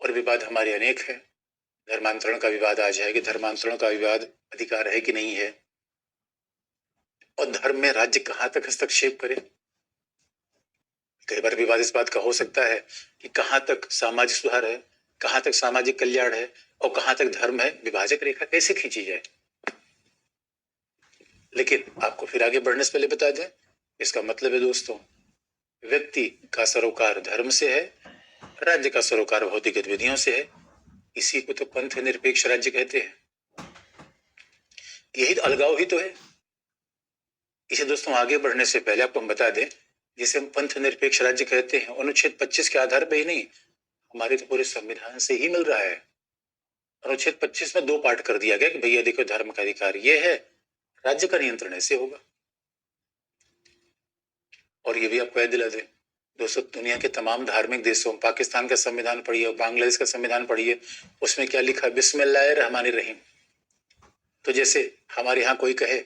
और विवाद हमारे अनेक है। धर्मांतरण का विवाद आ जाएगा, धर्मांतरण का विवाद अधिकार है कि नहीं है, और धर्म में राज्य कहाँ तक हस्तक्षेप करे। कई बार विवाद इस बात का हो सकता है कि कहाँ तक सामाजिक सुधार है, कहाँ तक सामाजिक कल्याण है और कहाँ तक धर्म है, विभाजक रेखा कैसे खींची जाए। लेकिन आपको फिर आगे बढ़ने से पहले बता दें, इसका मतलब है दोस्तों, व्यक्ति का सरोकार धर्म से है, राज्य का सरोकार भौतिक गतिविधियों से है। इसी को तो पंथ निरपेक्ष राज्य कहते हैं। यही तो अलगाव ही तो है। इसे दोस्तों आगे बढ़ने से पहले आपको हम बता दें, जिसे हम पंथ निरपेक्ष राज्य कहते हैं, अनुच्छेद 25 के आधार पर ही नहीं, हमारे तो पूरे संविधान से ही मिल रहा है। अनुच्छेद 25 में 2 पार्ट कर दिया गया कि भैया देखो धर्म का अधिकार ये है, राज्य का नियंत्रण ऐसे होगा। और ये भी आपको याद दिला दें दोस्तों, दुनिया के तमाम धार्मिक देशों, पाकिस्तान का संविधान पढ़िए, बांग्लादेश का संविधान पढ़िए, उसमें क्या लिखा, बिस्मिल्लाहिर रहमानिर रहीम। तो जैसे हमारे यहाँ कोई कहे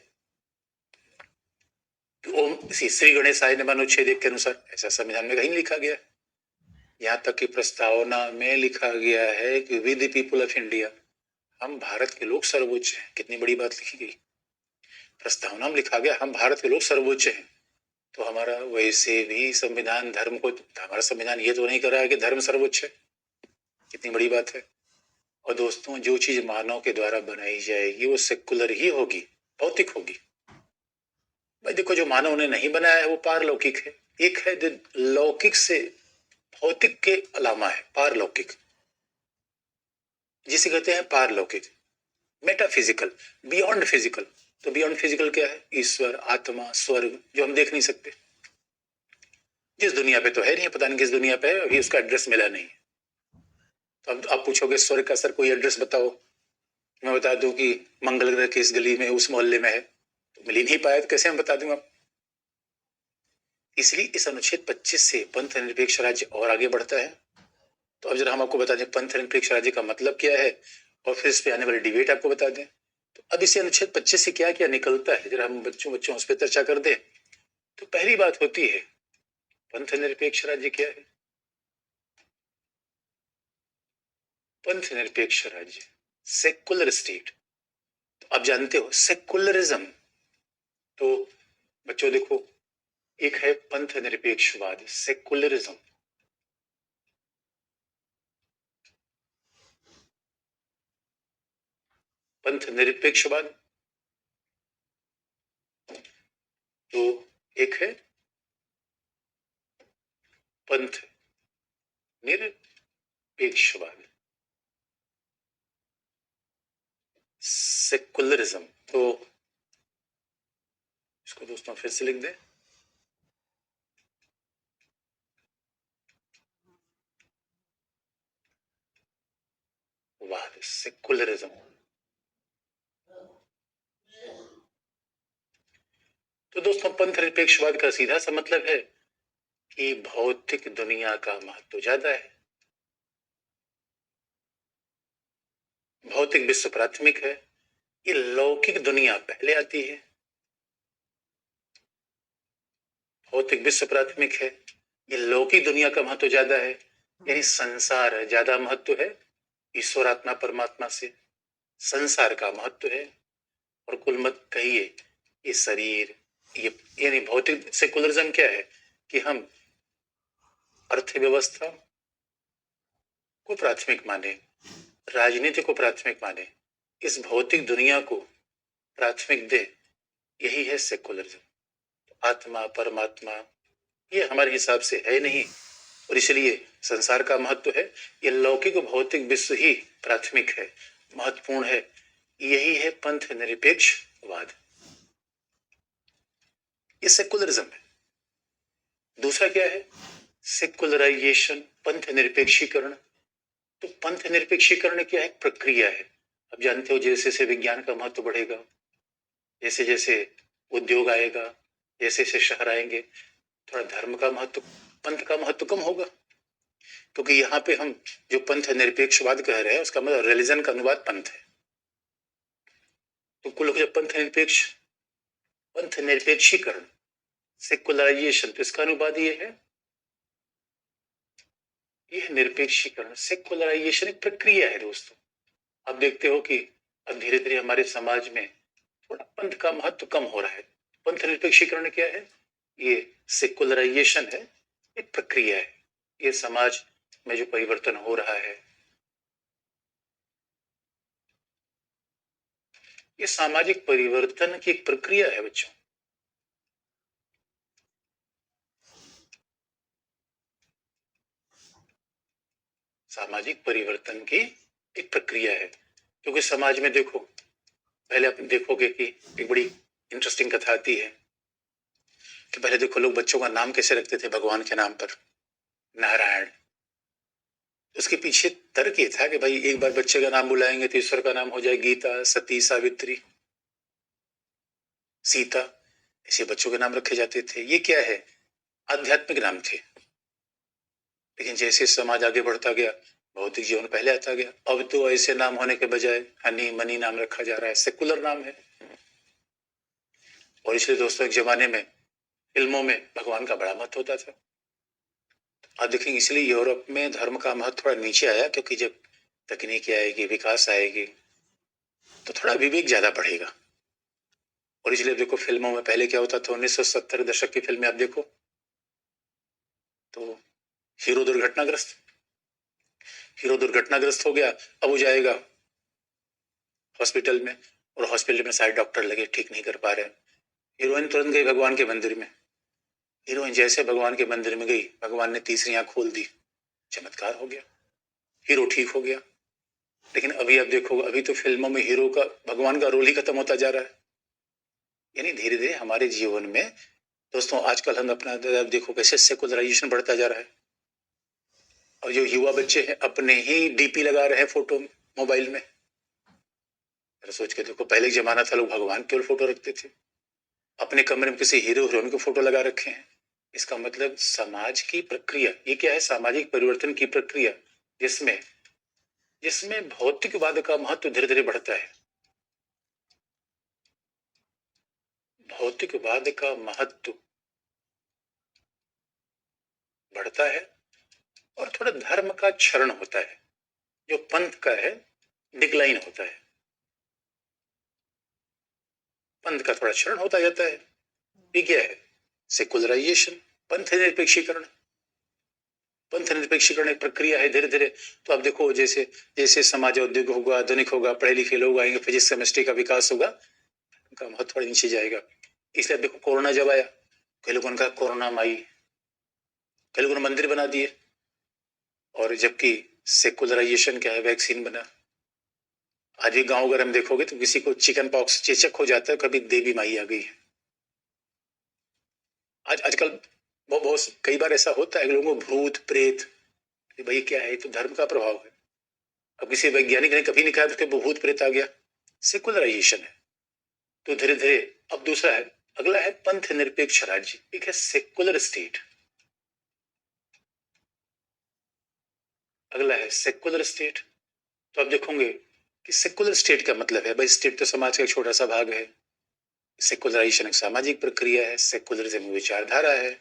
कि ओम श्री गणेशाय नमः अनुच्छेद 1 के अनुसार, ऐसा संविधान में कहीं लिखा गया। यहाँ तक कि प्रस्तावना में लिखा गया है कि we the people of India, हम भारत के लोग सर्वोच्च हैं। कितनी बड़ी बात लिखी गई, प्रस्तावना में लिखा गया हम भारत के लोग सर्वोच्च हैं। तो हमारा वैसे भी संविधान धर्म को, हमारा संविधान ये तो नहीं कर रहा है कि धर्म सर्वोच्च है। कितनी बड़ी बात है। और दोस्तों, जो चीज मानव के द्वारा बनाई जाएगी वो सेकुलर ही होगी, भौतिक होगी। भाई देखो, जो मानव ने नहीं बनाया है वो पारलौकिक है। एक है जो लौकिक से भौतिक के अलावा है, पारलौकिक, जिसे कहते हैं पारलौकिक, मेटाफिजिकल, बियॉन्ड फिजिकल। तो बियॉन्ड फिजिकल क्या है, ईश्वर, आत्मा, स्वर्ग, जो हम देख नहीं सकते, जिस दुनिया पे तो है नहीं, पता नहीं किस दुनिया पे है, अभी उसका एड्रेस मिला नहीं। तो अब आप पूछोगे स्वर्ग का सर कोई एड्रेस बताओ, मैं बता दूं कि मंगल ग्रह की इस गली में उस मोहल्ले में है, तो मिल ही नहीं पाया, तो कैसे हम बता दूंगा। इसलिए इस अनुच्छेद 25 से पंथ निरपेक्ष राज्य और आगे बढ़ता है। तो अब जरा हम आपको बता दें पंथ निरपेक्ष राज्य का मतलब क्या है, और फिर इस पे आने वाली डिबेट आपको बता दें। तो अब इसे अनुच्छेद 25 से क्या क्या निकलता है, जरा हम बच्चों उस पर चर्चा कर दें। तो पहली बात होती है, पंथ निरपेक्ष राज्य क्या है? पंथ निरपेक्ष राज्य, सेकुलर स्टेट। तो आप जानते हो सेकुलरिज्म, तो बच्चों देखो, एक है पंथ निरपेक्षवाद, सेकुलरिज्म। पंथ निरपेक्षवाद, तो एक है पंथ निरपेक्षवाद, सेकुलरिज्म। तो इसको दोस्तों फिर से लिख दें, वाद, सेकुलरिज्म। तो दोस्तों पंथ निरपेक्षवाद का सीधा सा मतलब है कि भौतिक दुनिया का महत्व ज्यादा है, भौतिक विश्व प्राथमिक है, ये लौकिक दुनिया पहले आती है। भौतिक विश्व प्राथमिक है, ये लौकिक दुनिया का महत्व ज्यादा है, यानी संसार ज्यादा महत्व है ईश्वर आत्मा परमात्मा से, संसार का महत्व है। और कुल मत कहिए ये शरीर, ये यानी भौतिक सेकुलरिज्म क्या है कि हम अर्थव्यवस्था को प्राथमिक माने, राजनीति को प्राथमिक माने, इस भौतिक दुनिया को प्राथमिक दे, यही है सेकुलरिज्म। आत्मा परमात्मा ये हमारे हिसाब से है नहीं, और इसलिए संसार का महत्व है, ये लौकिक भौतिक विश्व ही प्राथमिक है, महत्वपूर्ण है। यही है पंथ निरपेक्षवाद, ये सेकुलरिज्म है। दूसरा क्या है? सेकुलराइजेशन, पंथ निरपेक्षीकरण। तो पंथ निरपेक्षीकरण क्या है? प्रक्रिया है। अब जानते हो जैसे जैसे विज्ञान का महत्व बढ़ेगा, जैसे जैसे उद्योग आएगा, जैसे जैसे शहर आएंगे, थोड़ा धर्म का महत्व, पंथ का महत्व कम होगा। क्योंकि यहाँ पे हम जो पंथ निरपेक्षवाद कह रहे हैं उसका मतलब रिलीजन का अनुवाद पंथ है। तो कुल जब पंथ निरपेक्षीकरण, सेकुलराइजेशन, तो इसका अनुवाद ये है, यह निरपेक्षीकरण, सेकुलराइजेशन एक प्रक्रिया है दोस्तों। आप देखते हो कि अब धीरे धीरे हमारे समाज में थोड़ा पंथ का महत्व कम हो रहा है। पंथ निरपेक्षीकरण क्या है? ये सेकुलराइजेशन है, एक प्रक्रिया है, ये समाज में जो परिवर्तन हो रहा है, ये सामाजिक परिवर्तन की एक प्रक्रिया है बच्चों। सामाजिक परिवर्तन की एक प्रक्रिया है, क्योंकि समाज में देखो, पहले आप देखोगे कि एक बड़ी इंटरेस्टिंग कथा आती है कि पहले देखो लोग बच्चों का नाम कैसे रखते थे भगवान के नाम पर, नारायण। उसके पीछे तर्क ये था कि भाई एक बार बच्चे का नाम बुलाएंगे तो ईश्वर का नाम हो जाए गीता, सती, सावित्री, सीता, ऐसे बच्चों के नाम रखे जाते थे। ये क्या है? आध्यात्मिक नाम थे। लेकिन जैसे समाज आगे बढ़ता गया, भौतिक जीवन पहले आता गया, अब तो ऐसे नाम होने के बजाय हनी मनी नाम रखा जा रहा है, सेकुलर नाम है। और इसलिए दोस्तों एक जमाने में फिल्मों में भगवान का बड़ा महत्व होता था। अब देखेंगे इसलिए यूरोप में धर्म का महत्व थोड़ा नीचे आया, क्योंकि जब तकनीकी आएगी, विकास आएगी, तो थोड़ा विवेक ज्यादा बढ़ेगा। और इसलिए देखो फिल्मों में पहले क्या होता था, 1970 दशक की फिल्में आप देखो तो हीरो दुर्घटनाग्रस्त हो गया, अब वो जाएगा हॉस्पिटल में, और हॉस्पिटल में सारे डॉक्टर लगे ठीक नहीं कर पा रहे। हीरोइन तुरंत गई भगवान के मंदिर में, हीरोइन जैसे भगवान के मंदिर में गई, भगवान ने तीसरी आंख खोल दी, चमत्कार हो गया, हीरो ठीक हो गया। लेकिन अभी आप देखो, अभी तो फिल्मों में हीरो का, भगवान का रोल ही खत्म होता जा रहा है। यानी धीरे धीरे हमारे जीवन में दोस्तों आजकल हम अपना देखो कैसे सेकुलराइजेशन बढ़ता जा रहा है। और जो युवा बच्चे हैं अपने ही डीपी लगा रहे हैं फोटो मोबाइल में। सोच के देखो, पहले जमाना था लोग भगवान केवल फोटो रखते थे, अपने कमरे में किसी हीरो हीरोइन को फोटो लगा रखे हैं। इसका मतलब समाज की प्रक्रिया, ये क्या है? सामाजिक परिवर्तन की प्रक्रिया, जिसमें जिसमें भौतिकवाद का महत्व धीरे धीरे बढ़ता है। भौतिकवाद का महत्व बढ़ता है और थोड़ा धर्म का क्षरण होता है, जो पंथ का है डिक्लाइन होता है, पंथ का थोड़ा क्षरण होता जाता है। ये क्या है? सेकुलराइजेशन, पंथ निरपेक्षीकरण। पंथ निरपेक्षीकरण एक प्रक्रिया है धीरे धीरे। तो आप देखो, जैसे जैसे समाज औद्योगिक होगा, आधुनिक होगा, पढ़े लिखे लोग आएंगे, फिजिक्स केमिस्ट्री का विकास होगा, उनका महत्व थोड़ा नीचे जाएगा। इसलिए आप देखो, कोरोना जब आया, कई लोगों ने कहा कोरोना माई, कई लोगों ने मंदिर बना दिए, और जबकि सेकुलराइजेशन क्या है, वैक्सीन बना। आज ये गांव अगर हम देखोगे तो किसी को चिकन पॉक्स, चेचक हो जाता है, कभी देवी माई आ गई है। आज आजकल बहुत कई बार ऐसा होता है कि लोगों को भूत प्रेत, भाई क्या है, तो धर्म का प्रभाव है। अब किसी वैज्ञानिक ने कभी नहीं कहा कि भूत प्रेत आ गया, सेकुलराइजेशन है। तो धीरे धीरे अब दूसरा है, अगला है पंथ निरपेक्ष राज्य, एक है सेकुलर स्टेट। अगला है सेकुलर स्टेट। तो आप देखोगे कि सेकुलर स्टेट का मतलब है, भाई स्टेट तो समाज का एक छोटा सा भाग है, सेकुलराइजेशन एक सामाजिक प्रक्रिया है, सेकुलरिज्म विचारधारा है,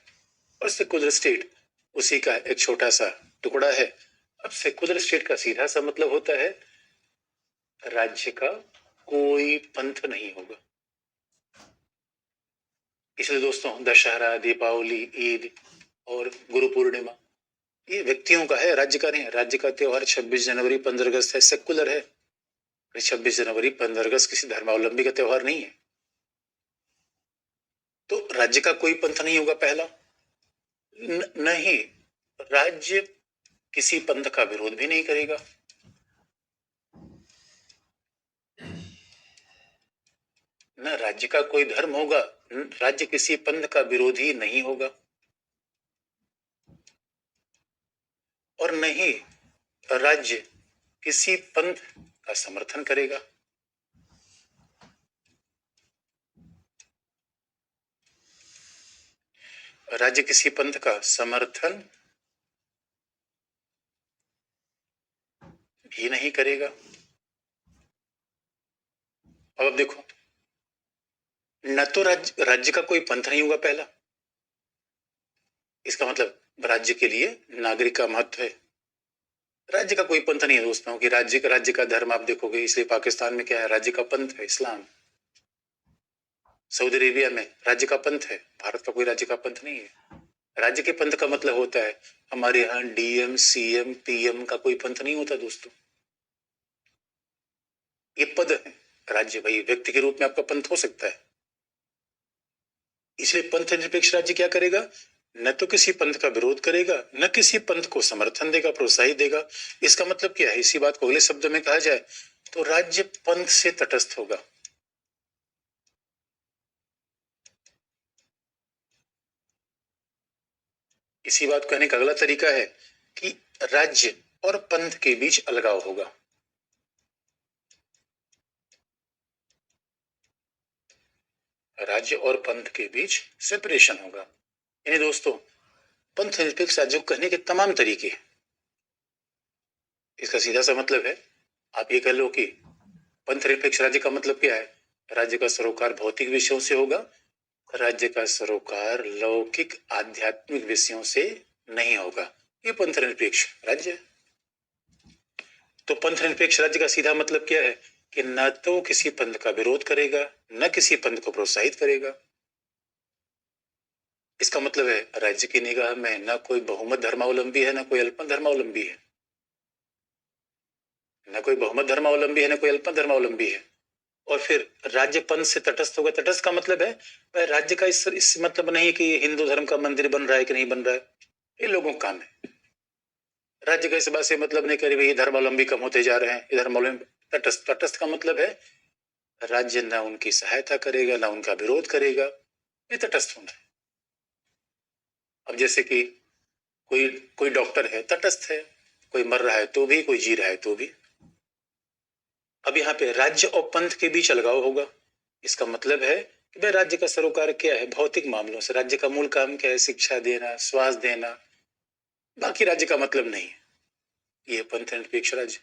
और सेकुलर स्टेट उसी का एक छोटा सा टुकड़ा है। अब सेकुलर स्टेट का सीधा सा मतलब होता है राज्य का कोई पंथ नहीं होगा। इसलिए दोस्तों, दशहरा, दीपावली, ईद और गुरु पूर्णिमा ये व्यक्तियों का है, राज्य का नहीं है। राज्य का त्योहार 26 जनवरी 15 अगस्त है, सेकुलर है। 26 जनवरी 15 अगस्त किसी धर्मावलंबी का त्योहार नहीं है। तो राज्य का कोई पंथ नहीं होगा पहला। नहीं, राज्य किसी पंथ का विरोध भी नहीं करेगा। न राज्य का कोई धर्म होगा, राज्य किसी पंथ का विरोधी नहीं होगा, और नहीं राज्य किसी पंथ का समर्थन करेगा। राज्य किसी पंथ का समर्थन भी नहीं करेगा। अब देखो, न तो राज्य का कोई पंथ नहीं होगा पहला, इसका मतलब राज्य के लिए नागरिक का महत्व है। राज्य का कोई पंथ नहीं है दोस्तों, कि राज्य का धर्म आप देखोगे, इसलिए पाकिस्तान में क्या है, राज्य का पंथ है इस्लाम। सऊदी अरेबिया में राज्य का पंथ है, भारत का कोई राज्य का पंथ नहीं है। राज्य के पंथ का मतलब होता है, हमारे यहाँ डीएम, सीएम, पीएम का कोई पंथ नहीं होता दोस्तों, ये पद है। राज्य भाई व्यक्ति के रूप में आपका पंथ हो सकता है। इसलिए पंथ निरपेक्ष राज्य क्या करेगा, न तो किसी पंथ का विरोध करेगा, न किसी पंथ को समर्थन देगा, प्रोत्साहित देगा। इसका मतलब क्या है, इसी बात को अगले शब्द में कहा जाए तो राज्य पंथ से तटस्थ होगा। इसी बात को कहने का अगला तरीका है कि राज्य और पंथ के बीच अलगाव होगा। राज्य और पंथ के बीच सेपरेशन होगा। यानी दोस्तों, पंथ निरपेक्ष राज्य को कहने के तमाम तरीके। इसका सीधा सा मतलब है, आप ये कह लो कि पंथ निरपेक्ष राज्य का मतलब क्या है, राज्य का सरोकार भौतिक विषयों से होगा, राज्य का सरोकार लौकिक आध्यात्मिक विषयों से नहीं होगा। ये पंथ निरपेक्ष राज्य है। तो पंथ निरपेक्ष राज्य का सीधा मतलब क्या है कि न तो किसी पंथ का विरोध करेगा, न किसी पंथ को प्रोत्साहित करेगा। इसका मतलब है राज्य की निगाह में न कोई बहुमत धर्मावलंबी है, न कोई अल्पमत धर्मावलंबी है, न कोई बहुमत धर्मावलंबी है, न कोई अल्पमत धर्मावलंबी है। और फिर राज्य पंथ से तटस्थ होगा। तटस्थ का मतलब है भाई राज्य का इस मतलब नहीं कि हिंदू धर्म का मंदिर बन रहा है कि नहीं बन रहा है, ये लोगों का काम है। राज्य का इस बात से मतलब नहीं करे भाई धर्मावलंबी कम होते जा रहे हैं, ये धर्मावलंबी। तटस्थ, तटस्थ का मतलब है राज्य न उनकी सहायता करेगा, न उनका विरोध करेगा, ये तटस्थ होना है। अब जैसे कि कोई डॉक्टर है, तटस्थ है, कोई मर रहा है तो भी, कोई जी रहा है तो भी। अब यहाँ पे राज्य और पंथ के बीच अलगाव होगा। इसका मतलब है कि भाई राज्य का सरोकार क्या है, भौतिक मामलों से। राज्य का मूल काम क्या है, शिक्षा देना, स्वास्थ्य देना, बाकी राज्य का मतलब नहीं है। ये पंथ निरपेक्ष राज्य।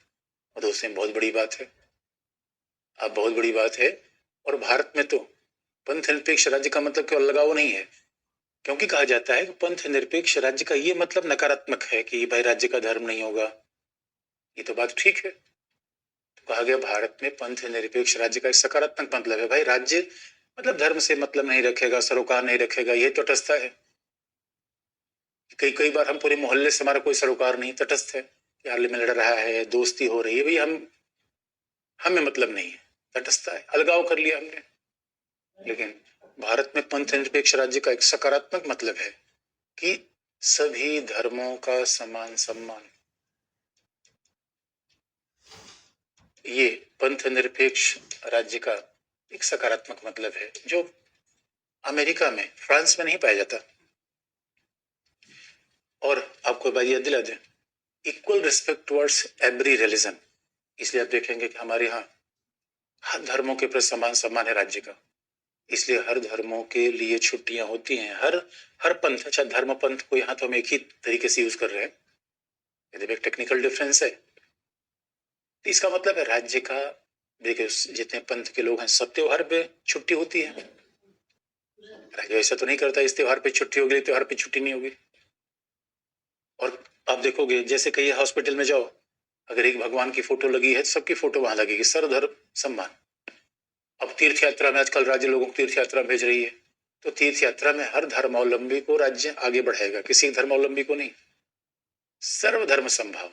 और दोस्तों, बहुत बड़ी बात है, अब बहुत बड़ी बात है। और भारत में तो पंथ निरपेक्ष राज्य का मतलब केवल अलगाव नहीं है, क्योंकि कहा जाता है कि पंथ निरपेक्ष राज्य का ये मतलब नकारात्मक है कि भाई राज्य का धर्म नहीं होगा। ये तो बात ठीक है। तो कहा गया भारत में पंथ निरपेक्ष राज्य का एक सकारात्मक मतलब है, भाई राज्य मतलब धर्म से मतलब नहीं रखेगा, सरोकार नहीं रखेगा, ये तटस्थ है। कई बार हम पूरे मोहल्ले से हमारा कोई सरोकार नहीं, तटस्थ है, मोहल्ले में लड़ रहा है, दोस्ती हो रही है, भाई हमें मतलब नहीं है, तटस्थ है, अलगाव कर लिया हमने। लेकिन भारत में पंथ निरपेक्ष राज्य का एक सकारात्मक मतलब है कि सभी धर्मों का समान सम्मान। ये पंथ निरपेक्ष राज्य का एक सकारात्मक मतलब है जो अमेरिका में, फ्रांस में नहीं पाया जाता। और आपको बात याद दिला दें, equal respect towards every religion. इसलिए आप देखेंगे कि हमारे यहाँ हर धर्मों के प्रति समान सम्मान है राज्य का, इसलिए हर धर्मों के लिए छुट्टियां होती हैं। हर पंथ, अच्छा धर्म पंथ को यहाँ तो हम एक ही तरीके से यूज कर रहे हैं, यदि एक टेक्निकल डिफरेंस है। तो इसका मतलब है राज्य का, देखिए जितने पंथ के लोग हैं सब त्योहार पे छुट्टी होती है। राज्य ऐसा तो नहीं करता इस त्योहार पे छुट्टी होगी, त्योहार पे छुट्टी नहीं होगी। और आप देखोगे जैसे कई हॉस्पिटल में जाओ, अगर एक भगवान की फोटो लगी है सबकी फोटो वहां लगेगी, सर्वधर्म सम्मान। अब तीर्थ यात्रा में आजकल राज्य लोगों को तीर्थ यात्रा भेज रही है, तो तीर्थ यात्रा में हर धर्मावलंबी को राज्य आगे बढ़ाएगा, किसी धर्मावलंबी को नहीं। सर्वधर्म संभाव,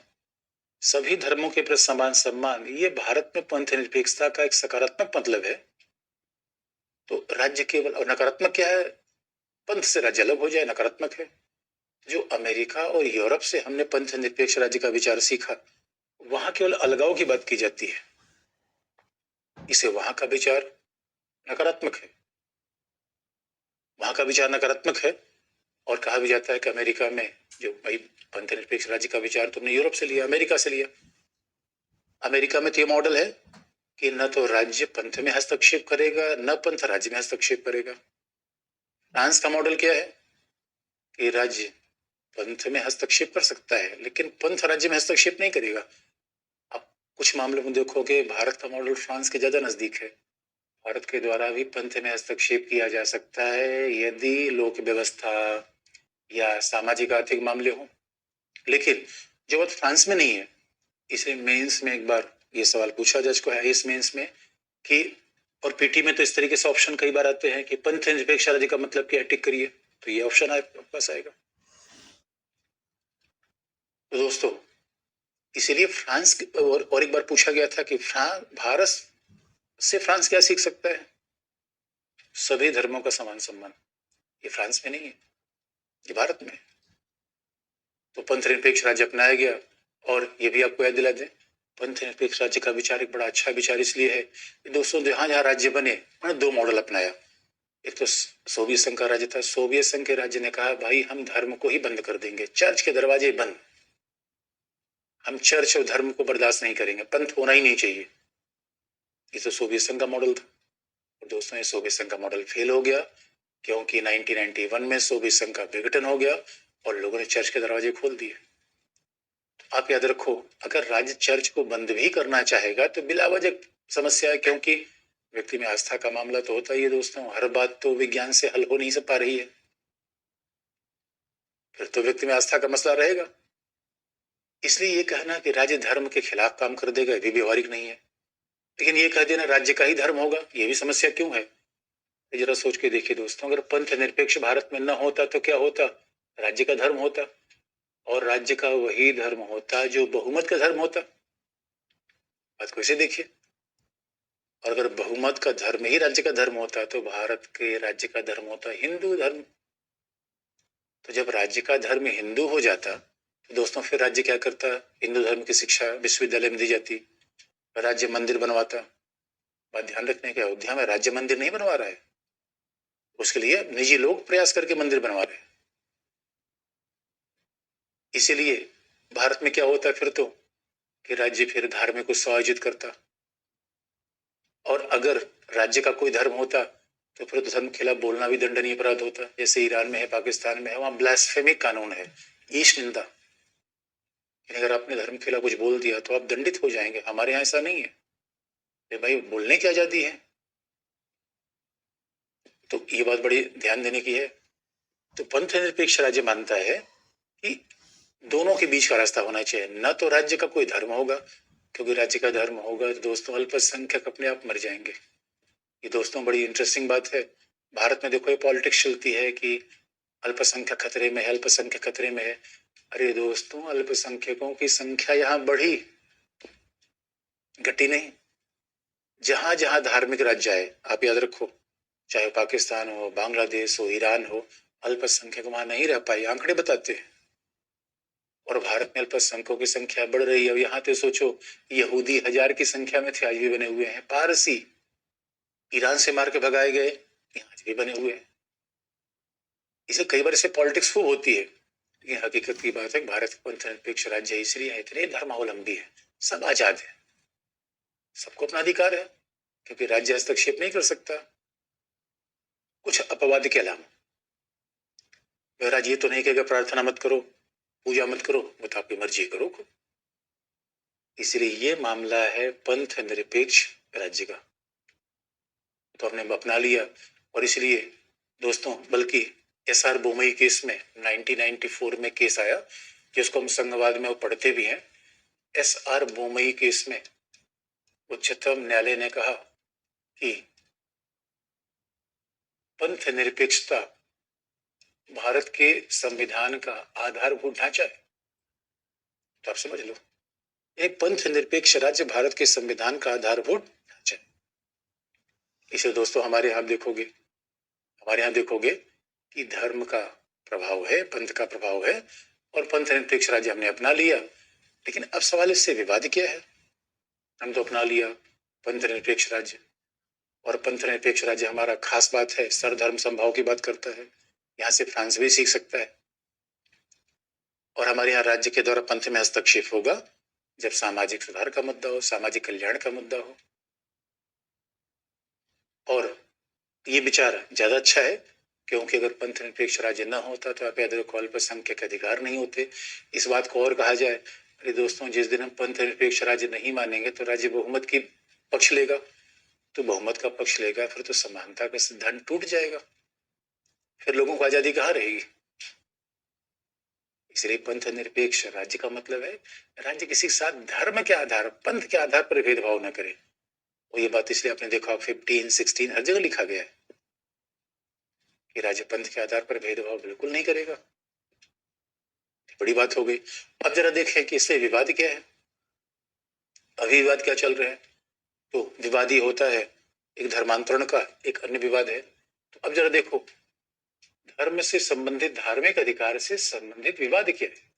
सभी धर्मों के प्रति समान सम्मान, ये भारत में पंथ निरपेक्षता का एक सकारात्मक मतलब है। तो राज्य केवल, और नकारात्मक क्या है, पंथ से राज्य अलग हो जाए, नकारात्मक है। जो अमेरिका और यूरोप से हमने पंथ निरपेक्ष राज्य का विचार सीखा, वहां केवल अलगाव की बात की जाती है, इसे वहां का विचार नकारात्मक है, वहां का विचार नकारात्मक है। और कहा भी जाता है कि अमेरिका में जो भाई पंथ निरपेक्ष राज्य का विचार तुमने यूरोप से लिया, अमेरिका से लिया। अमेरिका में तो ये मॉडल है कि न तो राज्य पंथ में हस्तक्षेप करेगा, न पंथ राज्य में हस्तक्षेप करेगा। फ्रांस का मॉडल क्या है कि राज्य पंथ में हस्तक्षेप कर सकता है लेकिन पंथ राज्य में हस्तक्षेप नहीं करेगा। अब कुछ मामलों में देखोगे भारत का मॉडल फ्रांस के ज्यादा नजदीक है। भारत के द्वारा भी पंथ में हस्तक्षेप किया जा सकता है यदि लोक व्यवस्था या सामाजिक आर्थिक मामले हो, लेकिन जो बात फ्रांस में नहीं है। इसे मेंस में एक बार ये सवाल पूछा जा चुका है, इस मेंस में कि, और पीटी में तो इस तरीके से ऑप्शन कई बार आते हैं कि पंथ निरपेक्ष राज्य का मतलब क्या है, टिक करिए, तो ये ऑप्शन आपके पास आएगा। तो दोस्तों इसीलिए फ्रांस, और एक बार पूछा गया था कि भारत से फ्रांस क्या सीख सकता है, सभी धर्मों का समान सम्मान। ये फ्रांस में नहीं है, ये भारत में। तो पंथ निरपेक्ष राज्य अपनाया गया। और ये भी आपको याद दिला दें, पंथ निरपेक्ष राज्य का विचार एक बड़ा अच्छा विचार इसलिए है कि दोस्तों जहां जहां राज्य बने उन्होंने दो मॉडल अपनाया। एक तो सोवियत संघ का राज्य था, सोवियत संघ के राज्य ने कहा भाई हम धर्म को ही बंद कर देंगे, चर्च के दरवाजे बंद, हम चर्च और धर्म को बर्दाश्त नहीं करेंगे, पंथ होना ही नहीं चाहिए। ये तो सोवियत संघ का मॉडल था। और दोस्तों ये सोवियत संघ का मॉडल फेल हो गया, क्योंकि 1991 में सोवियत संघ का विघटन हो गया और लोगों ने चर्च के दरवाजे खोल दिए। तो आप याद रखो, अगर राज्य चर्च को बंद भी करना चाहेगा तो बिला वजह समस्या है, क्योंकि व्यक्ति में आस्था का मामला तो होता ही है दोस्तों, हर बात तो विज्ञान से हल हो नहीं पा रही है, फिर तो व्यक्ति में आस्था का मसला रहेगा। इसलिए ये कहना कि राज्य धर्म के खिलाफ काम कर देगा, ये भी व्यवहारिक नहीं है। लेकिन ये कह देना राज्य का ही धर्म होगा, ये भी समस्या क्यों है। जरा सोच के देखिए दोस्तों, अगर पंथ निरपेक्ष भारत में न होता तो क्या होता, राज्य का धर्म होता, और राज्य का वही धर्म होता जो बहुमत का धर्म होता। बात को ऐसे देखिए, और अगर बहुमत का धर्म ही राज्य का धर्म होता तो भारत के राज्य का धर्म होता हिंदू धर्म। तो जब राज्य का धर्म हिंदू हो जाता तो दोस्तों फिर राज्य क्या करता, हिंदू धर्म की शिक्षा विश्वविद्यालय में दी जाती, राज्य मंदिर बनवाता। बात ध्यान रखने की, अयोध्या में राज्य मंदिर नहीं बनवा रहा है, उसके लिए निजी लोग प्रयास करके मंदिर बनवा रहे हैं। इसीलिए भारत में क्या होता फिर तो कि राज्य फिर धार्मिक उत्सव आयोजित करता, और अगर राज्य का कोई धर्म होता तो फिर तो धर्म के खिलाफ बोलना भी दंडनीय अपराध होता। जैसे ईरान में है, पाकिस्तान में है, वहां ब्लास्फेमिक कानून है, ईश निंदा। अगर आपने धर्म के खिलाफ कुछ बोल दिया तो आप दंडित हो जाएंगे। हमारे यहाँ ऐसा नहीं है, भाई बोलने की आजादी है। तो ये बात बड़ी ध्यान देने की है। तो पंथ निरपेक्ष राज्य मानता है कि दोनों के बीच का रास्ता होना चाहिए। न तो राज्य का कोई धर्म होगा, क्योंकि राज्य का धर्म होगा तो दोस्तों अल्पसंख्यक अपने आप मर जाएंगे। ये दोस्तों बड़ी इंटरेस्टिंग बात है। भारत में देखो ये पॉलिटिक्स चलती है कि अल्पसंख्यक खतरे में है, अल्पसंख्यक खतरे में है। अरे दोस्तों, अल्पसंख्यकों की संख्या यहाँ बढ़ी, घटी नहीं। जहां जहां धार्मिक राज्य आए, आप याद रखो, चाहे पाकिस्तान हो, बांग्लादेश हो, ईरान हो, अल्पसंख्यक वहां नहीं रह पाए, आंकड़े बताते हैं। और भारत में अल्पसंख्यकों की संख्या बढ़ रही है। यहाँ तो सोचो, यहूदी 1000 की संख्या में थे, आज भी बने हुए हैं। पारसी ईरान से मार के भगाए गए, आज भी बने हुए हैं। इसे कई बार से पॉलिटिक्स खूब होती है, लेकिन हकीकत की बात है भारत पंथ निरपेक्ष राज्य इसलिए इतने धर्मावलंबी है, सब आजाद है, सबको अपना अधिकार है, क्योंकि राज्य हस्तक्षेप नहीं कर सकता कुछ अपवाद के अलावा। महाराज ये तो नहीं कहेगा प्रार्थना मत करो, पूजा मत करो, वो तो आपकी मर्जी करो। इसलिए ये मामला है पंथ निरपेक्ष राज्य का, तो हमने अपना लिया। और इसलिए दोस्तों, बल्कि SR बोमई केस में 1994 में केस आया, जिसको हम संघवाद में वो पढ़ते भी हैं। SR बोमई केस में उच्चतम न्यायालय ने कहा कि पंथ निरपेक्षता भारत के संविधान का आधारभूत ढांचा है। तो आप समझ लो, एक पंथ निरपेक्ष राज्य भारत के संविधान का आधारभूत ढांचा है। इसे दोस्तों हमारे यहाँ देखोगे कि धर्म का प्रभाव है, पंथ का प्रभाव है, और पंथ निरपेक्ष राज्य हमने अपना लिया। लेकिन अब सवाल इससे विवाद क्या है? हम तो अपना लिया पंथ निरपेक्ष राज्य, और पंथ निरपेक्ष राज्य हमारा खास बात है, सर्वधर्म समभाव की बात करता है। यहाँ से फ्रांस भी सीख सकता है। और हमारे यहाँ राज्य के द्वारा पंथ में हस्तक्षेप होगा जब सामाजिक सुधार का मुद्दा हो, सामाजिक कल्याण का मुद्दा हो। और ये विचार ज्यादा अच्छा है, क्योंकि अगर पंथ निरपेक्ष राज्य न होता तो आप याद रखो अल्पसंख्यक अधिकार नहीं होते। इस बात को और कहा जाए, अरे दोस्तों, जिस दिन हम पंथ निरपेक्ष राज्य नहीं मानेंगे तो राज्य बहुमत की पक्ष लेगा, तो बहुमत का पक्ष लेगा, फिर तो समानता का सिद्धांत टूट जाएगा, फिर लोगों को आजादी कहाँ रहेगी। इसलिए पंथ निरपेक्ष राज्य का मतलब है राज्य किसी साथ धर्म के आधार, पंथ के आधार पर भेदभाव न करे। और ये बात इसलिए आपने देखा 15, 16 हर जगह लिखा गया है कि राज्य पंथ के आधार पर भेदभाव बिल्कुल नहीं करेगा। बड़ी बात हो गई। अब जरा देखें कि इससे विवाद क्या है, अभी विवाद क्या चल रहा है। तो विवाद ये होता है एक धर्मांतरण का, एक अन्य विवाद है। तो अब जरा देखो, धर्म से संबंधित, धार्मिक अधिकार से संबंधित विवाद क्या है।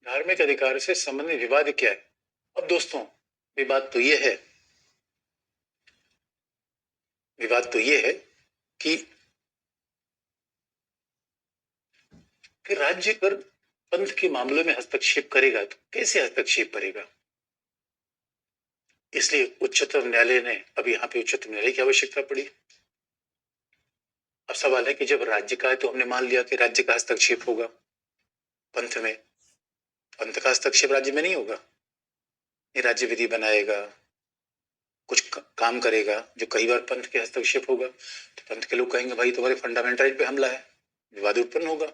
धार्मिक अधिकार से संबंधित विवाद क्या है? अब दोस्तों, विवाद तो ये है कि राज्य अगर पंथ के मामलों में हस्तक्षेप करेगा तो कैसे हस्तक्षेप करेगा। इसलिए उच्चतम न्यायालय ने, अब यहाँ पे उच्चतम न्यायालय की आवश्यकता पड़ी। अब सवाल है कि जब राज्य का है तो हमने मान लिया कि राज्य का हस्तक्षेप होगा पंथ में, पंथ का हस्तक्षेप राज्य में नहीं होगा। ये राज्य विधि बनाएगा, कुछ काम करेगा जो कई बार पंथ के हस्तक्षेप होगा, तो पंथ के लोग कहेंगे भाई तुम्हारे फंडामेंटल राइट पे हमला है, विवाद उत्पन्न होगा।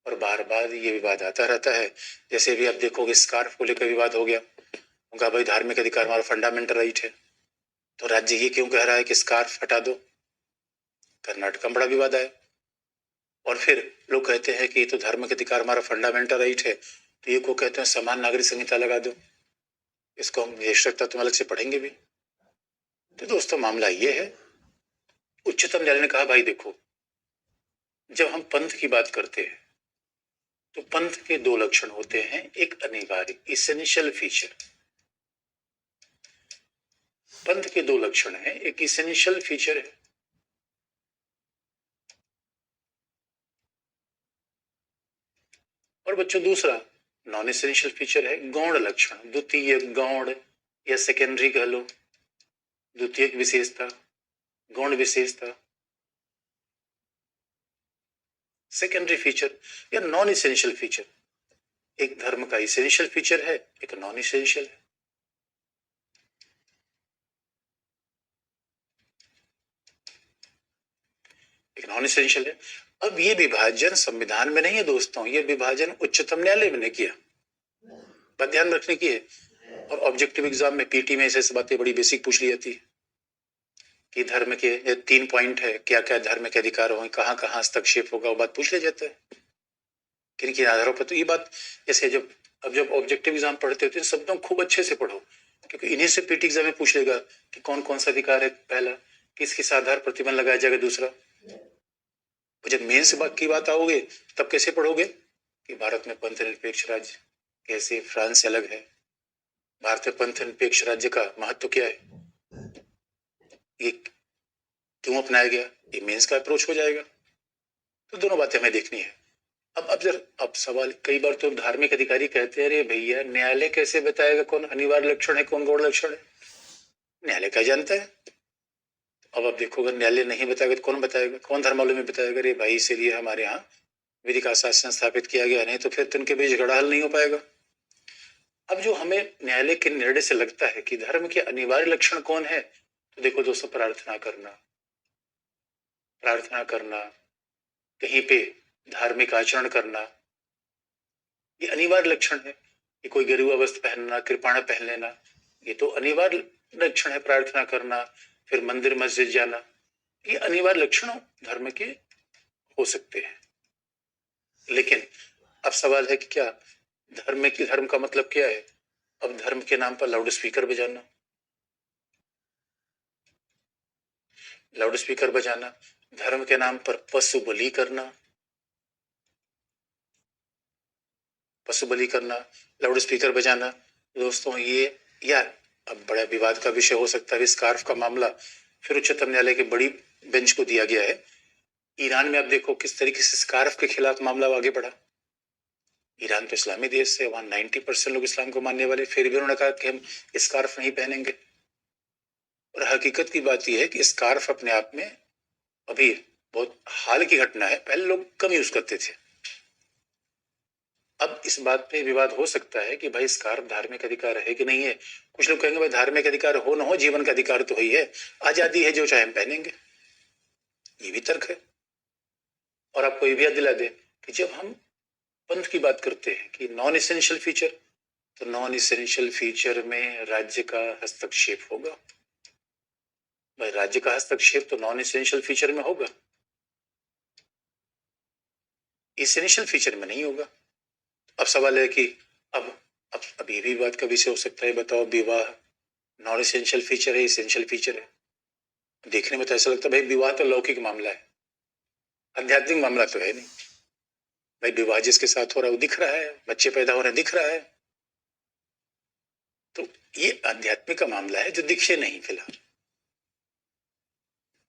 और बार बार ये विवाद आता रहता है। जैसे भी आप देखोगे स्कार्फ को लेकर विवाद हो गया, उनका भाई धार्मिक अधिकार हमारा फंडामेंटल राइट है, तो राज्य ये क्यों कह रहा है कि स्कार्फ हटा दो। कर्नाटक में बड़ा विवाद है। और फिर लोग कहते हैं कि ये तो धार्मिक अधिकार हमारा फंडामेंटल राइट है, तो ये को कहते हैं समान नागरिक संहिता लगा दो। इसको हम विशेष तत्व अलग से पढ़ेंगे भी। तो दोस्तों मामला ये है, उच्चतम न्यायालय ने कहा भाई देखो, जब हम पंथ की बात करते हैं तो पंथ के दो लक्षण होते हैं, एक अनिवार्य इसेंशियल फीचर। पंथ के दो लक्षण हैं, एक इसेंशियल फीचर है और बच्चों दूसरा नॉन एसेंशियल फीचर है, गौण लक्षण, द्वितीय गौण या सेकेंडरी कह लो, द्वितीय विशेषता, गौण विशेषता। सेकेंडरी फीचर या नॉन इसेंशियल फीचर। एक धर्म का इसेंशियल फीचर है, एक नॉन इसेंशियल है। एक नॉन इसेंशियल है। अब ये विभाजन संविधान में नहीं है दोस्तों, ये विभाजन उच्चतम न्यायालय ने किया। बात ध्यान रखने की है। और ऑब्जेक्टिव एग्जाम में पीटी में ऐसे बातें बड़ी बेसिक पूछ ली जाती है कि धर्म के 3 पॉइंट है, क्या क्या धर्म के अधिकार होंगे, कहाँ कहाँ हस्तक्षेप होगा, वो बात पूछ लिया जाता है किन किन आधारों पर। तो ये बात जैसे जब ऑब्जेक्टिव एग्जाम पढ़ते होते हैं शब्दों खूब अच्छे से पढ़ो, क्योंकि इन्हीं से पीटी एग्जाम में पूछ लेगा कि कौन कौन सा अधिकार है, पहला किस किस आधार प्रतिबंध लगाया जाएगा, दूसरा। जब मेंस की बात आओगे तब कैसे पढ़ोगे कि भारत में पंथ निरपेक्ष राज्य कैसे फ्रांस से अलग है, भारत में पंथ निरपेक्ष राज्य का महत्व क्या है, ये क्यों अपनाया गया, ये मेंस का अप्रोच हो जाएगा। तो दोनों बातें हमें देखनी है। अब सवाल, कई बार तो धार्मिक अधिकारी कहते हैं अरे भैया न्यायालय कैसे बताएगा कौन अनिवार्य लक्षण है कौन गौण लक्षण है, न्यायालय क्या जानता है। अब आप देखो अगर न्यायालय नहीं बताएगा तो कौन बताएगा, कौन धर्मावलंबी में बताएगा, अरे भाई इसीलिए हमारे यहाँ विधि का शासन स्थापित किया गया, नहीं तो फिर तो उनके बीच गड़ा हल नहीं हो पाएगा। अब जो हमें न्यायालय के निर्णय से लगता है कि धर्म के अनिवार्य लक्षण कौन है, तो देखो दोस्तों, प्रार्थना करना, कहीं पे धार्मिक आचरण करना, ये अनिवार्य लक्षण है। कि कोई गेरुआ वस्त्र पहनना, कृपाण पहन लेना, ये तो अनिवार्य लक्षण है। प्रार्थना करना, फिर मंदिर मस्जिद जाना, ये अनिवार्य लक्षण धर्म के हो सकते हैं। लेकिन अब सवाल है कि क्या धर्म का मतलब क्या है। अब धर्म के नाम पर लाउड स्पीकर बजाना, धर्म के नाम पर पशु बलि करना, लाउड स्पीकर बजाना, दोस्तों ये या अब बड़ा विवाद का विषय हो सकता है स्कार्फ का मामला, फिर उच्चतम न्यायालय की बड़ी बेंच को दिया गया है। ईरान में आप देखो किस तरीके से स्कार्फ के खिलाफ मामला आगे बढ़ा। ईरान तो इस्लामी देश है, वहां 90% लोग इस्लाम को मानने वाले, फिर भी उन्होंने कहा कि हम स्कार्फ नहीं पहनेंगे। और हकीकत की बात यह है कि स्कार्फ अपने आप में अभी बहुत हाल की घटना है, पहले लोग कम यूज करते थे। अब इस बात पे विवाद हो सकता है कि भाई स्कार्फ धार्मिक अधिकार है कि नहीं है। कुछ लोग कहेंगे भाई धार्मिक अधिकार हो ना हो, जीवन का अधिकार तो ही है, आजादी है, जो चाहे हम पहनेंगे, ये भी तर्क है। और आपको ये भी याद दिला दे कि जब हम पंथ की बात करते हैं कि नॉन इसेंशियल फीचर, तो नॉन इसेंशियल फीचर में राज्य का हस्तक्षेप होगा। भाई राज्य का हस्तक्षेप तो नॉन इसेंशियल फीचर में होगा, इसेंशियल फीचर में नहीं होगा। अब सवाल है कि अब ये भी बात का विषय हो सकता है, बताओ विवाह नॉन इसेंशियल फीचर है, इसेंशियल फीचर है। देखने में तो ऐसा लगता है भाई विवाह तो लौकिक मामला है, आध्यात्मिक मामला तो है नहीं। भाई विवाह जिसके साथ हो रहा है वो दिख रहा है, बच्चे पैदा हो रहे दिख रहा है, तो ये आध्यात्मिक का मामला है जो दिखे नहीं फिलहाल।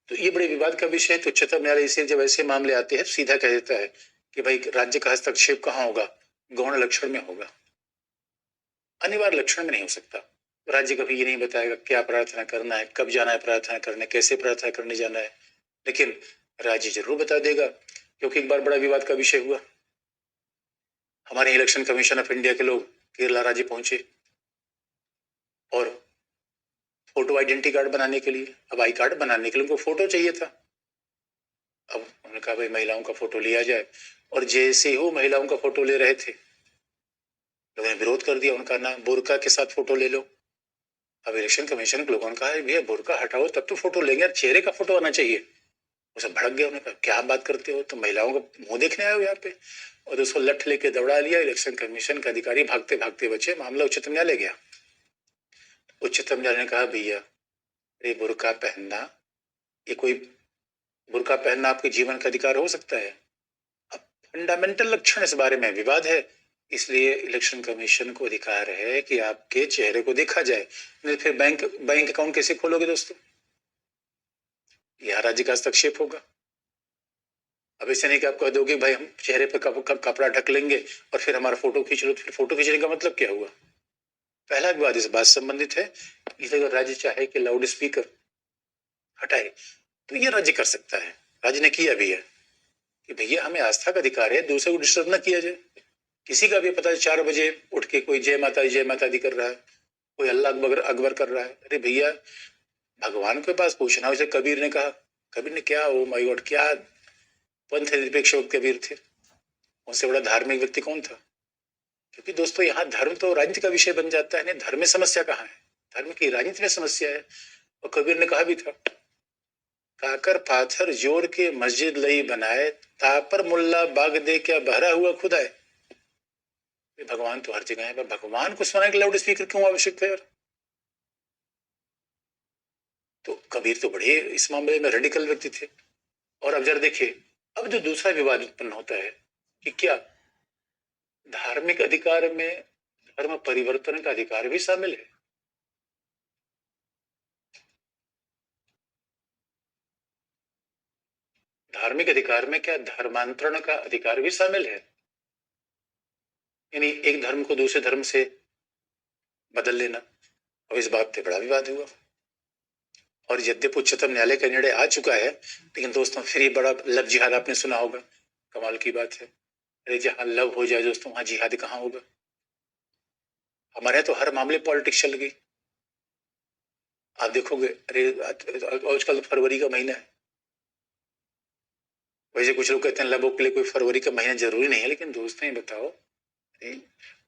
तो ये बड़े विवाद का विषय है। तो उच्चतम न्यायालय इसे जब ऐसे मामले आते हैं सीधा कह देता है कि भाई राज्य का हस्तक्षेप कहाँ होगा, गौण लक्षण में होगा, अनिवार्य लक्षण में नहीं हो सकता। राज्य कभी ये नहीं बताएगा क्या प्रार्थना करना है, कब जाना है प्रार्थना करने, कैसे प्रार्थना करने जाना है, लेकिन राज्य जरूर बता देगा। क्योंकि एक बार बड़ा विवाद का विषय हुआ, हमारे इलेक्शन कमीशन ऑफ इंडिया के लोग केरला राज्य पहुंचे और फोटो आइडेंटिटी कार्ड बनाने के लिए, अब आई कार्ड बनाने के लिए उनको फोटो चाहिए था। अब उन्होंने कहा भाई महिलाओं का फोटो लिया जाए, और जैसे ही वो महिलाओं का फोटो ले रहे थे लोगों ने विरोध कर दिया, उनका ना बुर्का के साथ फोटो ले लो। अब इलेक्शन कमीशन के लोगों ने कहा भैया बुर्का हटाओ तब तो फोटो लेंगे, चेहरे का फोटो आना चाहिए। वो सब भड़क गया, उन्होंने कहा क्या बात करते हो, तो महिलाओं का मुंह देखने आए हो यहाँ पे, और उसको लठ लेके दौड़ा लिया। इलेक्शन कमीशन का अधिकारी भागते भागते बचे, मामला उच्चतम न्यायालय गया। उच्चतम न्यायालय ने कहा भैया ये बुर्का पहनना, ये कोई बुर्का पहनना आपके जीवन का अधिकार हो सकता है। अब फंडामेंटल लक्षण इस बारे में विवाद है, इसलिए इलेक्शन कमीशन को अधिकार है कि आपके चेहरे को देखा जाए, नहीं फिर बैंक अकाउंट कैसे खोलोगे दोस्तों, यह राज्य का हस्तक्षेप होगा। अब ऐसे नहीं कि आप कह दोगे भाई हम चेहरे पर कपड़ा ढक लेंगे और फिर हमारा फोटो खींच लो, तो फिर फोटो खींचने का मतलब क्या हुआ। पहला विवाद इस बात संबंधित है, इसे अगर राज्य चाहे कि लाउड स्पीकर हटाए तो ये राज्य कर सकता है, राज्य ने किया भी है। कि भैया हमें आस्था का अधिकार है, दूसरे को डिस्टर्ब ना किया जाए। किसी का भी पता है 4 बजे उठ के कोई जय माता दी कर रहा है, कोई अल्लाह अकबर अकबर कर रहा है। अरे भैया भगवान के पास पूछना। उसे कबीर ने कहा, कबीर ने क्या, ओ माय गॉड, क्या पंथ निरपेक्ष कबीर थे, उनसे बड़ा धार्मिक व्यक्ति कौन था? क्योंकि दोस्तों यहाँ धर्म तो राजनीति का विषय बन जाता है। नहीं, धर्म में समस्या कहाँ है? धर्म की राजनीति में समस्या है। और कबीर ने कहा भी था, काकर पाथर जोड़ के मस्जिद लई बनाए, तापर मुल्ला बाग दे क्या बहरा हुआ खुदा है। भगवान तो हर जगह है, पर भगवान को सुनाने के लाउड स्पीकर क्यों आवश्यक थे यार? तो कबीर तो बड़े इस मामले में रेडिकल व्यक्ति थे। और अब जरा देखिए, अब जो दूसरा विवाद उत्पन्न होता है कि क्या धार्मिक अधिकार में धर्म परिवर्तन का अधिकार भी शामिल है? धार्मिक अधिकार में क्या धर्मांतरण का अधिकार भी शामिल है? यानी एक धर्म को दूसरे धर्म से बदल लेना। और इस बात पे बड़ा विवाद हुआ। और यद्यपि उच्चतम न्यायालय का निर्णय आ चुका है, लेकिन दोस्तों फिर ये बड़ा लव जिहाद आपने सुना होगा, कमाल की बात है। अरे जहां लव हो जाए दोस्तों, वहां जिहाद कहाँ होगा? हमारे तो हर मामले पॉलिटिक्स चल गई। आप देखोगे, अरे आजकल फरवरी का महीना है। वैसे कुछ लोग कहते हैं लव के लिए कोई फरवरी का महीना जरूरी नहीं है, लेकिन दोस्तों ये बताओ।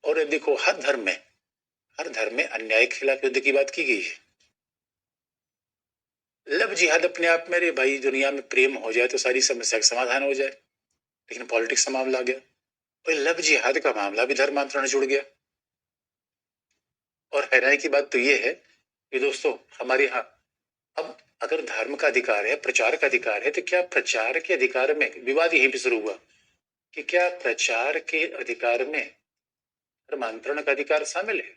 और देखो, हर धर्म में अन्याय के खिलाफ युद्ध की बात की गई है। लव जिहाद अपने आप में, अरे भाई दुनिया में प्रेम हो जाए तो सारी समस्या का समाधान हो जाए, लेकिन पॉलिटिक्स का मामला आ गया और लव जिहाद का मामला भी धर्मांतरण जुड़ गया। और हैरानी की बात तो ये है कि दोस्तों हमारे यहाँ अब अगर धर्म का अधिकार है, प्रचार का अधिकार है, तो क्या प्रचार के अधिकार में, विवाद यहीं पे शुरू हुआ कि क्या प्रचार के अधिकार में धर्मांतरण का अधिकार शामिल है?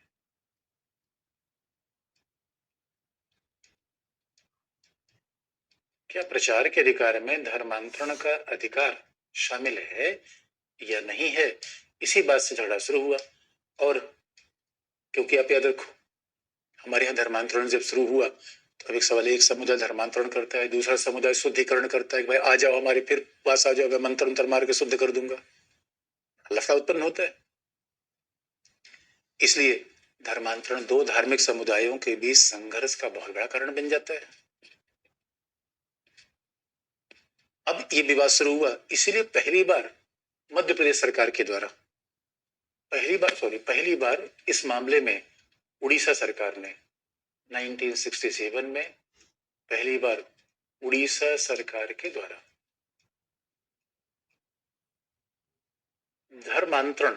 क्या प्रचार के अधिकार में धर्मांतरण का अधिकार शामिल है या नहीं है? इसी बात से झगड़ा शुरू हुआ। और क्योंकि आप याद रखो, हमारे यहाँ धर्मांतरण जब शुरू हुआ तो एक सवाल, एक समुदाय धर्मांतरण करता है, दूसरा समुदाय शुद्धिकरण करता है, भाई आ जाओ हमारे फिर पास आ जाओ, मैं मंत्र उंतर मार के शुद्ध कर दूंगा। लफड़ा उत्पन्न होता है। इसलिए धर्मांतरण दो धार्मिक समुदायों के बीच संघर्ष का बहुत बड़ा कारण बन जाता है। अब ये विवाद शुरू हुआ, इसीलिए पहली बार मध्य प्रदेश सरकार के द्वारा पहली बार इस मामले में उड़ीसा सरकार ने 1967 में पहली बार उड़ीसा सरकार के द्वारा धर्मांतरण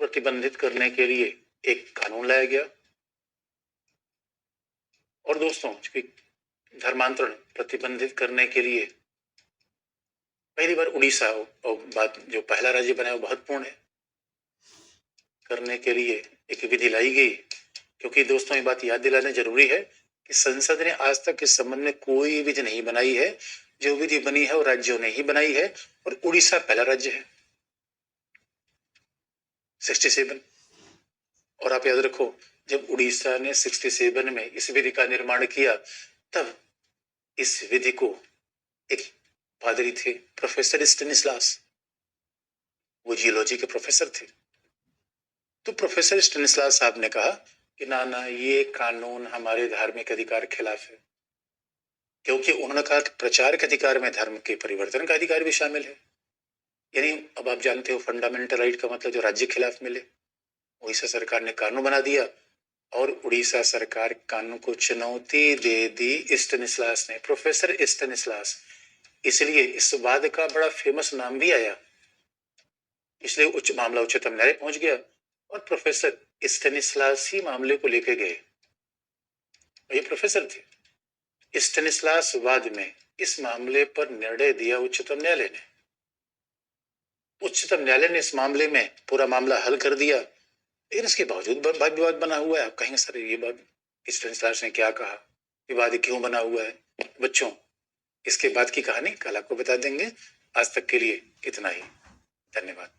प्रतिबंधित करने के लिए एक कानून लाया गया। और दोस्तों, धर्मांतरण प्रतिबंधित करने के लिए पहली बार उड़ीसा, और बात जो पहला राज्य बना है वो महत्वपूर्ण है, करने के लिए एक विधि लाई गई। क्योंकि दोस्तों ये बात याद दिलाना जरूरी है कि संसद ने आज तक इस संबंध में कोई विधि नहीं बनाई है। जो विधि बनी है वो राज्यों ने ही बनाई है, और उड़ीसा पहला राज्य है 67। और आप याद रखो, जब उड़ीसा ने 67 में इस विधि का निर्माण किया, तब इस विधि को एक पादरी थे, प्रोफेसर स्टेनिस्लास, वो जियोलॉजी के प्रोफेसर थे। तो प्रोफेसर स्टेनिस्लास साहब ने कहा कि ना ये कानून हमारे धार्मिक अधिकार के खिलाफ है। क्योंकि उन्होंने कहा कि प्रचार के अधिकार में धर्म के परिवर्तन का अधिकार भी शामिल है। यानी अब आप जानते हो फंडामेंटल राइट का मतलब जो राज्य के खिलाफ मिले। उड़ीसा सरकार ने कानून बना दिया और उड़ीसा सरकार कानून को चुनौती दे दी स्टेनिस्लास ने, प्रोफेसर स्टेनिस्लास। इसलिए इस वाद का बड़ा फेमस नाम भी आया। इसलिए मामला उच्चतम न्यायालय पहुंच गया और प्रोफेसर स्टेनिस्लास ही मामले को लेके गए। ये प्रोफेसर थे। स्टेनिस्लास वाद में इस मामले पर निर्णय दिया उच्चतम न्यायालय ने। उच्चतम न्यायालय ने इस मामले में पूरा मामला हल कर दिया, लेकिन इसके बावजूद विवाद बना हुआ है। आप कहेंगे सर ये बात स्टेनिस्लास ने क्या कहा, विवाद क्यों बना हुआ है? बच्चों, इसके बाद की कहानी कल आपको बता देंगे। आज तक के लिए इतना ही। धन्यवाद।